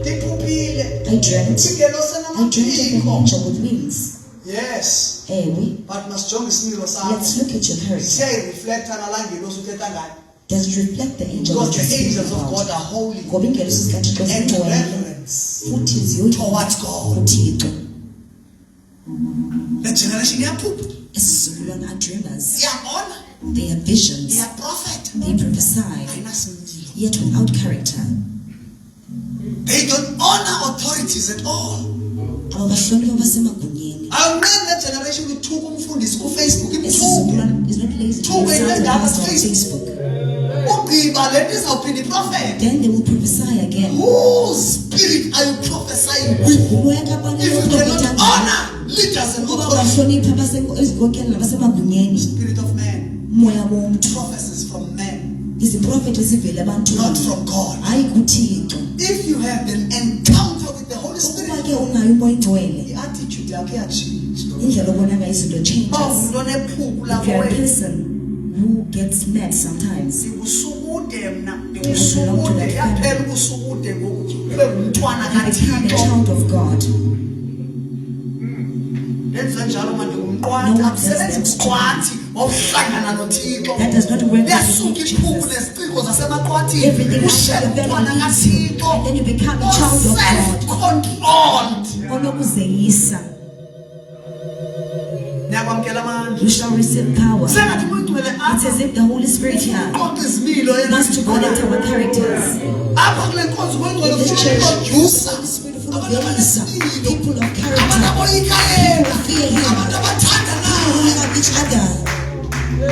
Speaker 2: Ndiphuphile
Speaker 3: I dreamt.
Speaker 2: thingelo
Speaker 3: I dreamt of an
Speaker 2: senamaphiko.
Speaker 3: angel with wings.
Speaker 2: Yes,
Speaker 3: Ewe,
Speaker 2: but masijonge isimilo sakho.
Speaker 3: let's look at your character.
Speaker 2: Siyayireflecta nalangelosi uthetha ngayo.
Speaker 3: Does it reflect the angel
Speaker 2: Because
Speaker 3: that you're
Speaker 2: the
Speaker 3: speaking
Speaker 2: angels of God
Speaker 3: about?
Speaker 2: are holy
Speaker 3: Ngoba iingelosi zikaThixo
Speaker 2: and
Speaker 3: zingcwele
Speaker 2: reverence
Speaker 3: futhi ziyoyika
Speaker 2: towards God.
Speaker 3: kuThixo.
Speaker 2: Le generation iyaphupha,
Speaker 3: Isizukulwana are dreamers.
Speaker 2: iyabona,
Speaker 3: They have visions.
Speaker 2: iyaprofetha,
Speaker 3: They prophesy,
Speaker 2: ayinasimilo.
Speaker 3: yet without character.
Speaker 2: They don't honor authorities at all.
Speaker 3: Ababahloniphi abasemagunyeni.
Speaker 2: Awunene le generation uthuka umfundisi kuFacebook imthuke.
Speaker 3: Isizukulwana is not lazy to
Speaker 2: Thuke
Speaker 3: be
Speaker 2: into
Speaker 3: on
Speaker 2: endaba
Speaker 3: Facebook.
Speaker 2: Facebook. Ugqiba le nto izawuphinda iprofethe.
Speaker 3: Then they will prophesy again.
Speaker 2: Whose spirit are you prophesying with?
Speaker 3: Umoya kabani
Speaker 2: If you
Speaker 3: uprofetha
Speaker 2: cannot
Speaker 3: ngawo?
Speaker 2: honor leaders and
Speaker 3: Ukuba
Speaker 2: authority,
Speaker 3: bahlonipha izinkokeli nabasemagunyeni.
Speaker 2: spirit of man,
Speaker 3: Umoya womntu.
Speaker 2: prophecies from men,
Speaker 3: Iziprofethi zivela
Speaker 2: not
Speaker 3: ebantwini.
Speaker 2: from God.
Speaker 3: Hayi kuThixo.
Speaker 2: If you have an encounter with the Holy
Speaker 3: Ukuba
Speaker 2: Spirit,
Speaker 3: ke unayo umoya ingcwele,
Speaker 2: the attitude yakho iyatshintsha.
Speaker 3: indlela obona ngayo izinto changes.
Speaker 2: Umuntu onephuku
Speaker 3: If you're a
Speaker 2: lakho
Speaker 3: person who gets mad sometimes,
Speaker 2: ndikusukude mna ndikusukude yaphela ukusukude ngoku ube ngumntwana
Speaker 3: you become a
Speaker 2: kaThixo.
Speaker 3: child of God.
Speaker 2: Lenza njalo manje ngumqwathi akusebenzi mqwathi wawuhlangana noThixo.
Speaker 3: That does not work with
Speaker 2: Liyasuka iphuku
Speaker 3: Jesus.
Speaker 2: neziciko zasemaqwathini
Speaker 3: Everything else
Speaker 2: ushaya
Speaker 3: that
Speaker 2: umntwana
Speaker 3: leaves you,
Speaker 2: kaThixo.
Speaker 3: and then you become a child of God.
Speaker 2: Self-controlled.
Speaker 3: Onokuzeyisa.
Speaker 2: Niyakwamkela amandla.
Speaker 3: You shall receive power.
Speaker 2: Sengathi uMngcwele
Speaker 3: It's as if the Holy Spirit here
Speaker 2: uqoqa izimilo
Speaker 3: wants to collect our characters.
Speaker 2: apha kule nkonzo uMngcwele
Speaker 3: In this
Speaker 2: ufuna
Speaker 3: church,
Speaker 2: ukuproducer
Speaker 3: Holy Spirit full of
Speaker 2: abantu
Speaker 3: Elisa,
Speaker 2: abanesimilo,
Speaker 3: people of
Speaker 2: abantu
Speaker 3: character,
Speaker 2: aboyika
Speaker 3: people
Speaker 2: yena,
Speaker 3: who fear Him,
Speaker 2: abantu abathanda
Speaker 3: people who
Speaker 2: naye.
Speaker 3: love each other.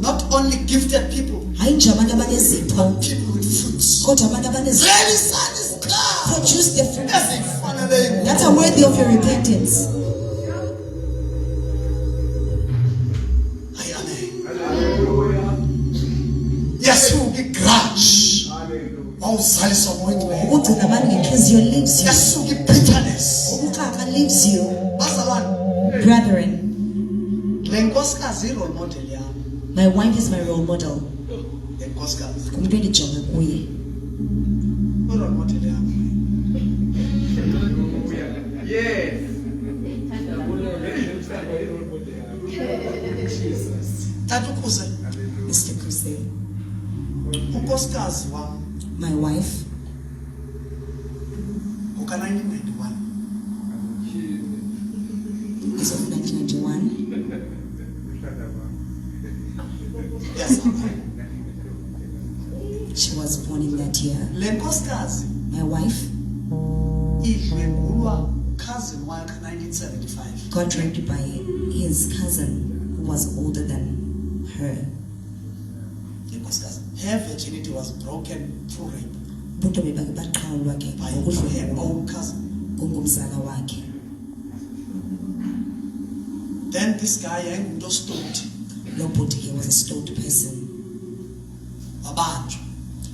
Speaker 2: Not only gifted people,
Speaker 3: Hayi nje abantu abanezipho,
Speaker 2: people with fruits.
Speaker 3: kodwa abantu abanezipho.
Speaker 2: Really son is God.
Speaker 3: Produce the fruit
Speaker 2: Ezifanele
Speaker 3: that are worthy of your repentance.
Speaker 2: Hayi, amen. Yasuka igrudge. Wawuzaliswa ngoMngcwele.
Speaker 3: Ukugcina abantu ngenhliziyo leaves you.
Speaker 2: Yasuka ibitterness.
Speaker 3: Ukukraba leaves you.
Speaker 2: Bazalwane,
Speaker 3: Brethren,
Speaker 2: le nkosikazi i-role model yami.
Speaker 3: my wife is my role model.
Speaker 2: Le nkosikazi
Speaker 3: Umuntu endijonga kuye.
Speaker 2: i-role model yami. Tata ukhuze
Speaker 3: Mr. Kuse,
Speaker 2: unkosikazi wami
Speaker 3: my wife,
Speaker 2: uka-1991.
Speaker 3: is of 1991.
Speaker 2: Yes.
Speaker 3: She was born in that year.
Speaker 2: Le nkosikazi
Speaker 3: My wife
Speaker 2: idlwengulwa cousin wayo ka-1975.
Speaker 3: got raped by his cousin who was older than her.
Speaker 2: Le nkosikazi, her virginity was broken through rape
Speaker 3: Ubuntwana bakhe baqhawulwa ke
Speaker 2: by her
Speaker 3: ngokudlwengulwa
Speaker 2: own cousin.
Speaker 3: ngumzala wakhe.
Speaker 2: Then this guy yayingumuntu ostoned,
Speaker 3: Nobody, he was a stoned person.
Speaker 2: wabanjwa,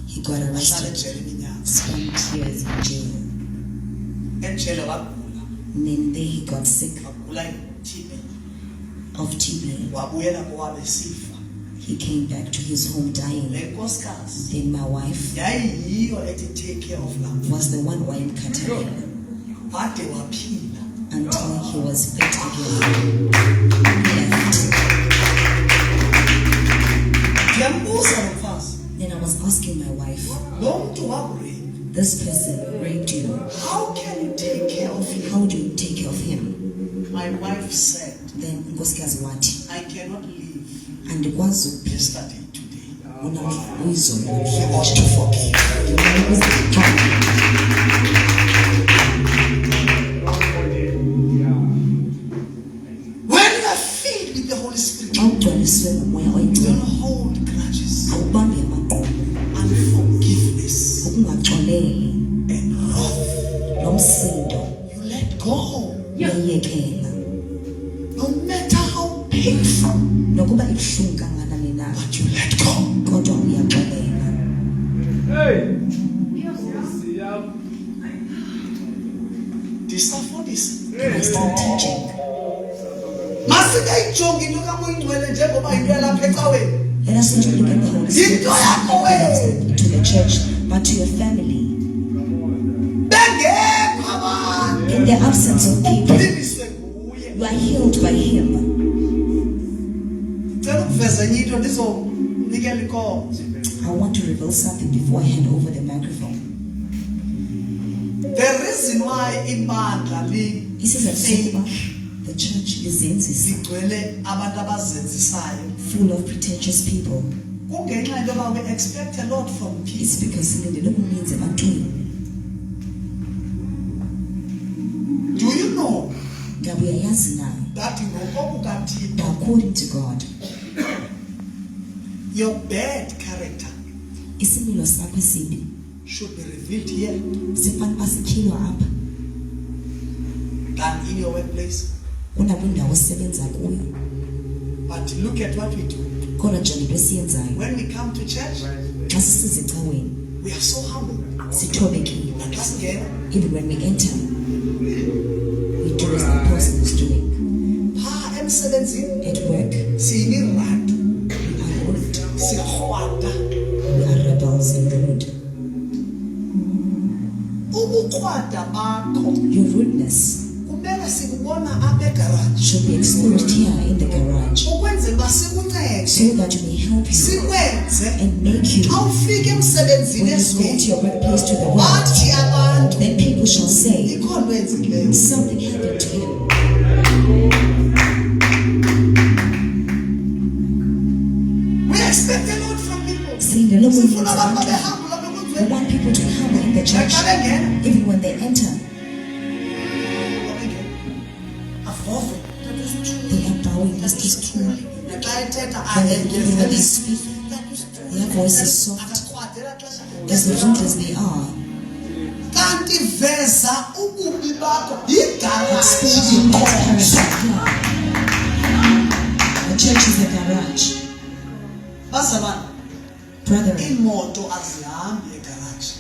Speaker 3: He got
Speaker 2: wahlala
Speaker 3: arrested,
Speaker 2: ejele iminyaka.
Speaker 3: spent years in jail.
Speaker 2: Ejele wagula,
Speaker 3: And then there he got sick
Speaker 2: wagula i-TB,
Speaker 3: of TB.
Speaker 2: wabuyela kowabo esifa.
Speaker 3: He came back to his home dying.
Speaker 2: Le nkosikazi
Speaker 3: Then my wife
Speaker 2: yayiyiyo ethi take care of love
Speaker 3: was the one wayemkhathalela
Speaker 2: wade waphila.
Speaker 3: until he was fit again. He left.
Speaker 2: Ndiyambuza lo mfazi,
Speaker 3: Then I was asking my wife,
Speaker 2: lo mntu wakurape,
Speaker 3: this person raped you.
Speaker 2: how can you take care of him?
Speaker 3: How do you take care of him?
Speaker 2: My wife said,
Speaker 3: Then unkosikazi wathi,
Speaker 2: I cannot live
Speaker 3: andikwazi ukuphila
Speaker 2: yesterday today.
Speaker 3: uyizolo.
Speaker 2: He ought to forgive. When you are filled with the Holy Spirit,
Speaker 3: Xa ugcwaliswe ngumoya
Speaker 2: you
Speaker 3: oyingcwele,
Speaker 2: don't hold grudges,
Speaker 3: awubambi amaqondo,
Speaker 2: unforgiveness,
Speaker 3: ukungaxoleli,
Speaker 2: and wrath.
Speaker 3: nomsindo,
Speaker 2: You let go,
Speaker 3: uyayekela.
Speaker 2: no matter how painful,
Speaker 3: Nokuba ibuhlungu kangakanani na,
Speaker 2: but you let go.
Speaker 3: kodwa uyaxolela.
Speaker 2: Ndisafundisa.
Speaker 3: I still teaching.
Speaker 2: Masingayinjongi into kaMngcwele njengoba yinto yalapha ecaweni.
Speaker 3: Let us not look at the Holy Spirit
Speaker 2: Into yakho wena.
Speaker 3: to the church, but to your family.
Speaker 2: Bengekho abantu.
Speaker 3: In the absence of people,
Speaker 2: Uphindiswe nguye.
Speaker 3: you are healed by Him.
Speaker 2: Ngicela ukuveza enye into ndizonikela inkonzo.
Speaker 3: I want to reveal something before I hand over the microphone.
Speaker 2: The reason why ibandla
Speaker 3: Isizathu the church lizenzisa,
Speaker 2: ligcwele abantu abazenzisayo
Speaker 3: full of pretentious people.
Speaker 2: kungenxa into yoba we expect a lot from people.
Speaker 3: It's because silindele okuninzi ebantwini.
Speaker 2: Do you know
Speaker 3: Ngiyaba uyayazi na
Speaker 2: that ngokokukaThixo
Speaker 3: that according to God
Speaker 2: your bad character
Speaker 3: isimilo sakho esibi
Speaker 2: should be revealed here
Speaker 3: sifanele basityhilwa apha
Speaker 2: than in your workplace.
Speaker 3: kunakwindawo osebenza kuyo.
Speaker 2: But look at what we do.
Speaker 3: Kodwa nje into esiyenzayo
Speaker 2: When we come to church,
Speaker 3: xa sisiza ecaweni
Speaker 2: we are so humble.
Speaker 3: sithobekile.
Speaker 2: And that's again,
Speaker 3: Even when we enter, we do as the apostle is doing.
Speaker 2: emsebenzini
Speaker 3: At work,
Speaker 2: siyirad,
Speaker 3: we are rude.
Speaker 2: sikrwada.
Speaker 3: We are rebels and rude.
Speaker 2: Ubukrwada bakho
Speaker 3: Your rudeness
Speaker 2: kumele sikubona apha egarage.
Speaker 3: should be exposed here in the garage
Speaker 2: Ukwenzela uba sikuncede,
Speaker 3: so that we may help you
Speaker 2: sikwenze
Speaker 3: and make you,
Speaker 2: xa ufika emsebenzini
Speaker 3: when you go to
Speaker 2: esibhedlele,
Speaker 3: your workplace to the world,
Speaker 2: bathi abantu
Speaker 3: then people shall say,
Speaker 2: ikhona wenzileyo.
Speaker 3: something happened to him.
Speaker 2: We expect a lot from people.
Speaker 3: Saying, "Lo
Speaker 2: Sifuna abantu
Speaker 3: muntu
Speaker 2: behamba lapha
Speaker 3: we
Speaker 2: enkundleni.
Speaker 3: want people to be humble in the church,
Speaker 2: Xa bengena,
Speaker 3: even when they enter,
Speaker 2: avove.
Speaker 3: they are bowing. This is true.
Speaker 2: Naxa ethetha
Speaker 3: When even when they
Speaker 2: ahengeze.
Speaker 3: speak, their voice is soft,
Speaker 2: Akakrwadela xesha.
Speaker 3: as rude as they are.
Speaker 2: Kanti veza ububi bakho yigaraji.
Speaker 3: Expose your bad character here. The church is a garage.
Speaker 2: Bazalwane,
Speaker 3: Brethren,
Speaker 2: iimoto azihambi egaraji.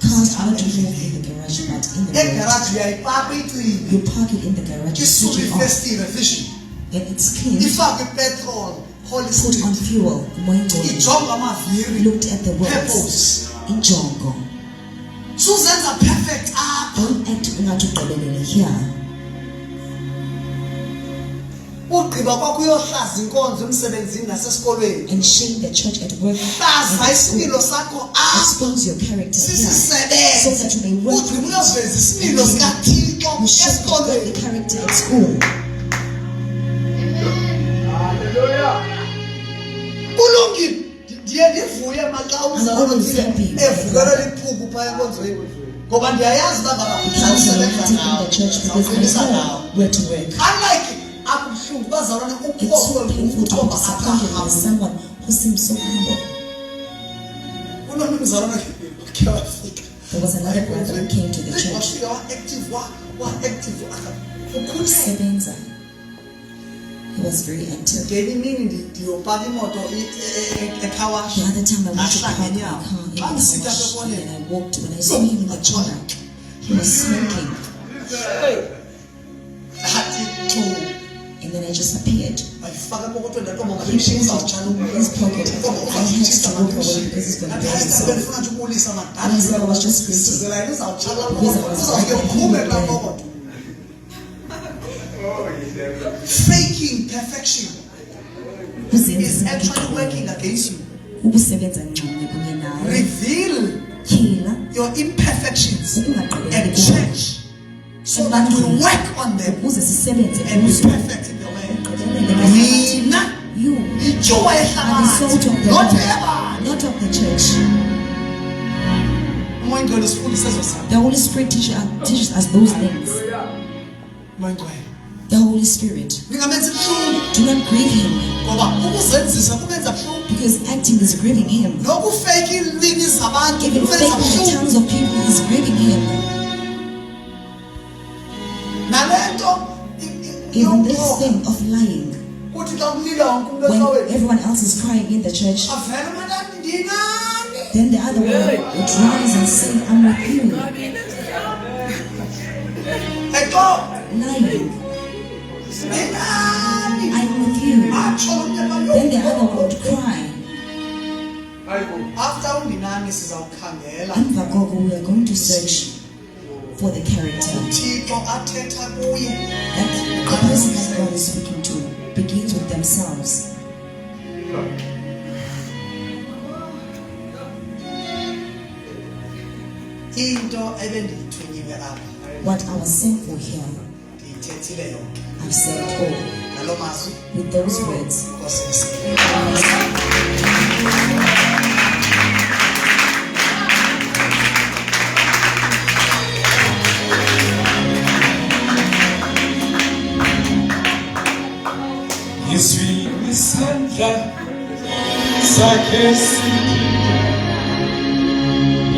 Speaker 3: cars do not move in the garage, but in the garage.
Speaker 2: Egaraji uyayipaka icime.
Speaker 3: You park it in the garage, you switch
Speaker 2: Isuke
Speaker 3: it off,
Speaker 2: ifestile vision.
Speaker 3: and it's clean.
Speaker 2: Ifake ipetrol. Holy
Speaker 3: Put on
Speaker 2: Spirit.
Speaker 3: fuel, moya ingcoliwe.
Speaker 2: Ijonga amaviri.
Speaker 3: Looked at the words,
Speaker 2: Purpose.
Speaker 3: injongo.
Speaker 2: Suzenza perfect apha.
Speaker 3: Don't act ungathi ugqibelele here.
Speaker 2: Ugqiba kwakho uyohlaza inkonzo emsebenzini nasesikolweni.
Speaker 3: And shame the church at work.
Speaker 2: Hlaza
Speaker 3: and at school.
Speaker 2: isimilo sakho apha.
Speaker 3: Expose your character here, so
Speaker 2: Sisisebenze.
Speaker 3: that you may work
Speaker 2: Ugqiba
Speaker 3: with
Speaker 2: uyoveza isimilo
Speaker 3: it.
Speaker 2: sikaThixo
Speaker 3: You should have
Speaker 2: esikolweni.
Speaker 3: the character at school.
Speaker 2: Kulungile. Ndiye ndivuye maxa umzalwane
Speaker 3: always
Speaker 2: othile
Speaker 3: happy.
Speaker 2: evukelela iphuku phaya enkonzweni. Ngoba ndiyayazi uba ngaba
Speaker 3: Because we are
Speaker 2: usebenza
Speaker 3: active in
Speaker 2: nawe.
Speaker 3: the church because we
Speaker 2: Uzawufundisa
Speaker 3: know
Speaker 2: nawe.
Speaker 3: where to work.
Speaker 2: Unlike akubuhlungu bazalwane
Speaker 3: It's so
Speaker 2: ukukhohlwe
Speaker 3: painful to be
Speaker 2: ukuthomba
Speaker 3: disappointed by
Speaker 2: akahamba.
Speaker 3: someone who seems so humble.
Speaker 2: Kunomnye umzalwane wakhe wafika.
Speaker 3: There was another brother who came to the church.
Speaker 2: Wafika wa-active wa-active ukhuthe.
Speaker 3: Sebenza. He was very active.
Speaker 2: Ngenye imini ndiyopaka imoto ecawash.
Speaker 3: The other time I went to
Speaker 2: Ngahla
Speaker 3: park my
Speaker 2: ngenyawo.
Speaker 3: car in the
Speaker 2: Xa
Speaker 3: car
Speaker 2: ndisitha
Speaker 3: wash,
Speaker 2: apha
Speaker 3: and
Speaker 2: ekoneni,
Speaker 3: then I walked. When I saw him in the corner, he was smoking.
Speaker 2: ndathi chu.
Speaker 3: And then I just appeared.
Speaker 2: Wayifaka epokothweni ndathi mama
Speaker 3: He
Speaker 2: bendishiya
Speaker 3: pulled
Speaker 2: uzawutshala
Speaker 3: it in his pocket. I had to walk away because he's going to burn himself.
Speaker 2: bendifuna nje ukubulisa
Speaker 3: And I said I was just greeting.
Speaker 2: sizela yena uzawutshala
Speaker 3: Because I was
Speaker 2: uzawuke uphume kulaa pokoto. Faking perfection is actually working against you.
Speaker 3: Ukusebenza ngcono kunye nawe.
Speaker 2: Reveal
Speaker 3: Tyhila
Speaker 2: your imperfections
Speaker 3: ukungaqhubeleki
Speaker 2: at
Speaker 3: kuwe.
Speaker 2: church so that we work on them
Speaker 3: Ukuze sisebenze
Speaker 2: and be
Speaker 3: kuzo.
Speaker 2: perfect in the way.
Speaker 3: Ugqibelele
Speaker 2: Nina
Speaker 3: you
Speaker 2: ityuwa
Speaker 3: are the salt of
Speaker 2: yehlabathi
Speaker 3: the
Speaker 2: not
Speaker 3: world,
Speaker 2: eyabantu.
Speaker 3: not of the church.
Speaker 2: Umoya Ngcwele usifundisa ezo zinto.
Speaker 3: The Holy Spirit teaches us those things.
Speaker 2: Umoya Ngcwele
Speaker 3: The Holy Spirit.
Speaker 2: ningamenzi buhlungu
Speaker 3: Do not grieve him,
Speaker 2: ngoba ukuzenzisa kumenza buhlungu.
Speaker 3: because acting is grieving him.
Speaker 2: Nokufake iilwimi zabantu
Speaker 3: Even
Speaker 2: kumenza
Speaker 3: faking the
Speaker 2: buhlungu.
Speaker 3: tongues of people is grieving him.
Speaker 2: Nale nto
Speaker 3: Even this
Speaker 2: yokuqoka.
Speaker 3: thing of lying.
Speaker 2: Kuthi xa kulila wonke umntu
Speaker 3: When
Speaker 2: ecaweni
Speaker 3: everyone else is crying in the church,
Speaker 2: avele umanani ndinani.
Speaker 3: then the other one would rise and say, I'm with you.
Speaker 2: Exoka
Speaker 3: Lying.
Speaker 2: ndinani.
Speaker 3: I'm with you.
Speaker 2: Atsho omnye
Speaker 3: Then the
Speaker 2: abantu,
Speaker 3: other one would cry.
Speaker 2: after undinani sizawukhangela
Speaker 3: Emva koko, we are going to search for the character.
Speaker 2: uThixo athetha kuye.
Speaker 3: That the person that God is speaking to begins with themselves.
Speaker 2: Into ebendiyithunyiwe apha
Speaker 3: What I was sent for here,
Speaker 2: ndiyithethile yonke
Speaker 3: I've said it all.
Speaker 2: ngalo mazwi
Speaker 3: With those words,
Speaker 2: Nkosi yesiya.
Speaker 1: sakhe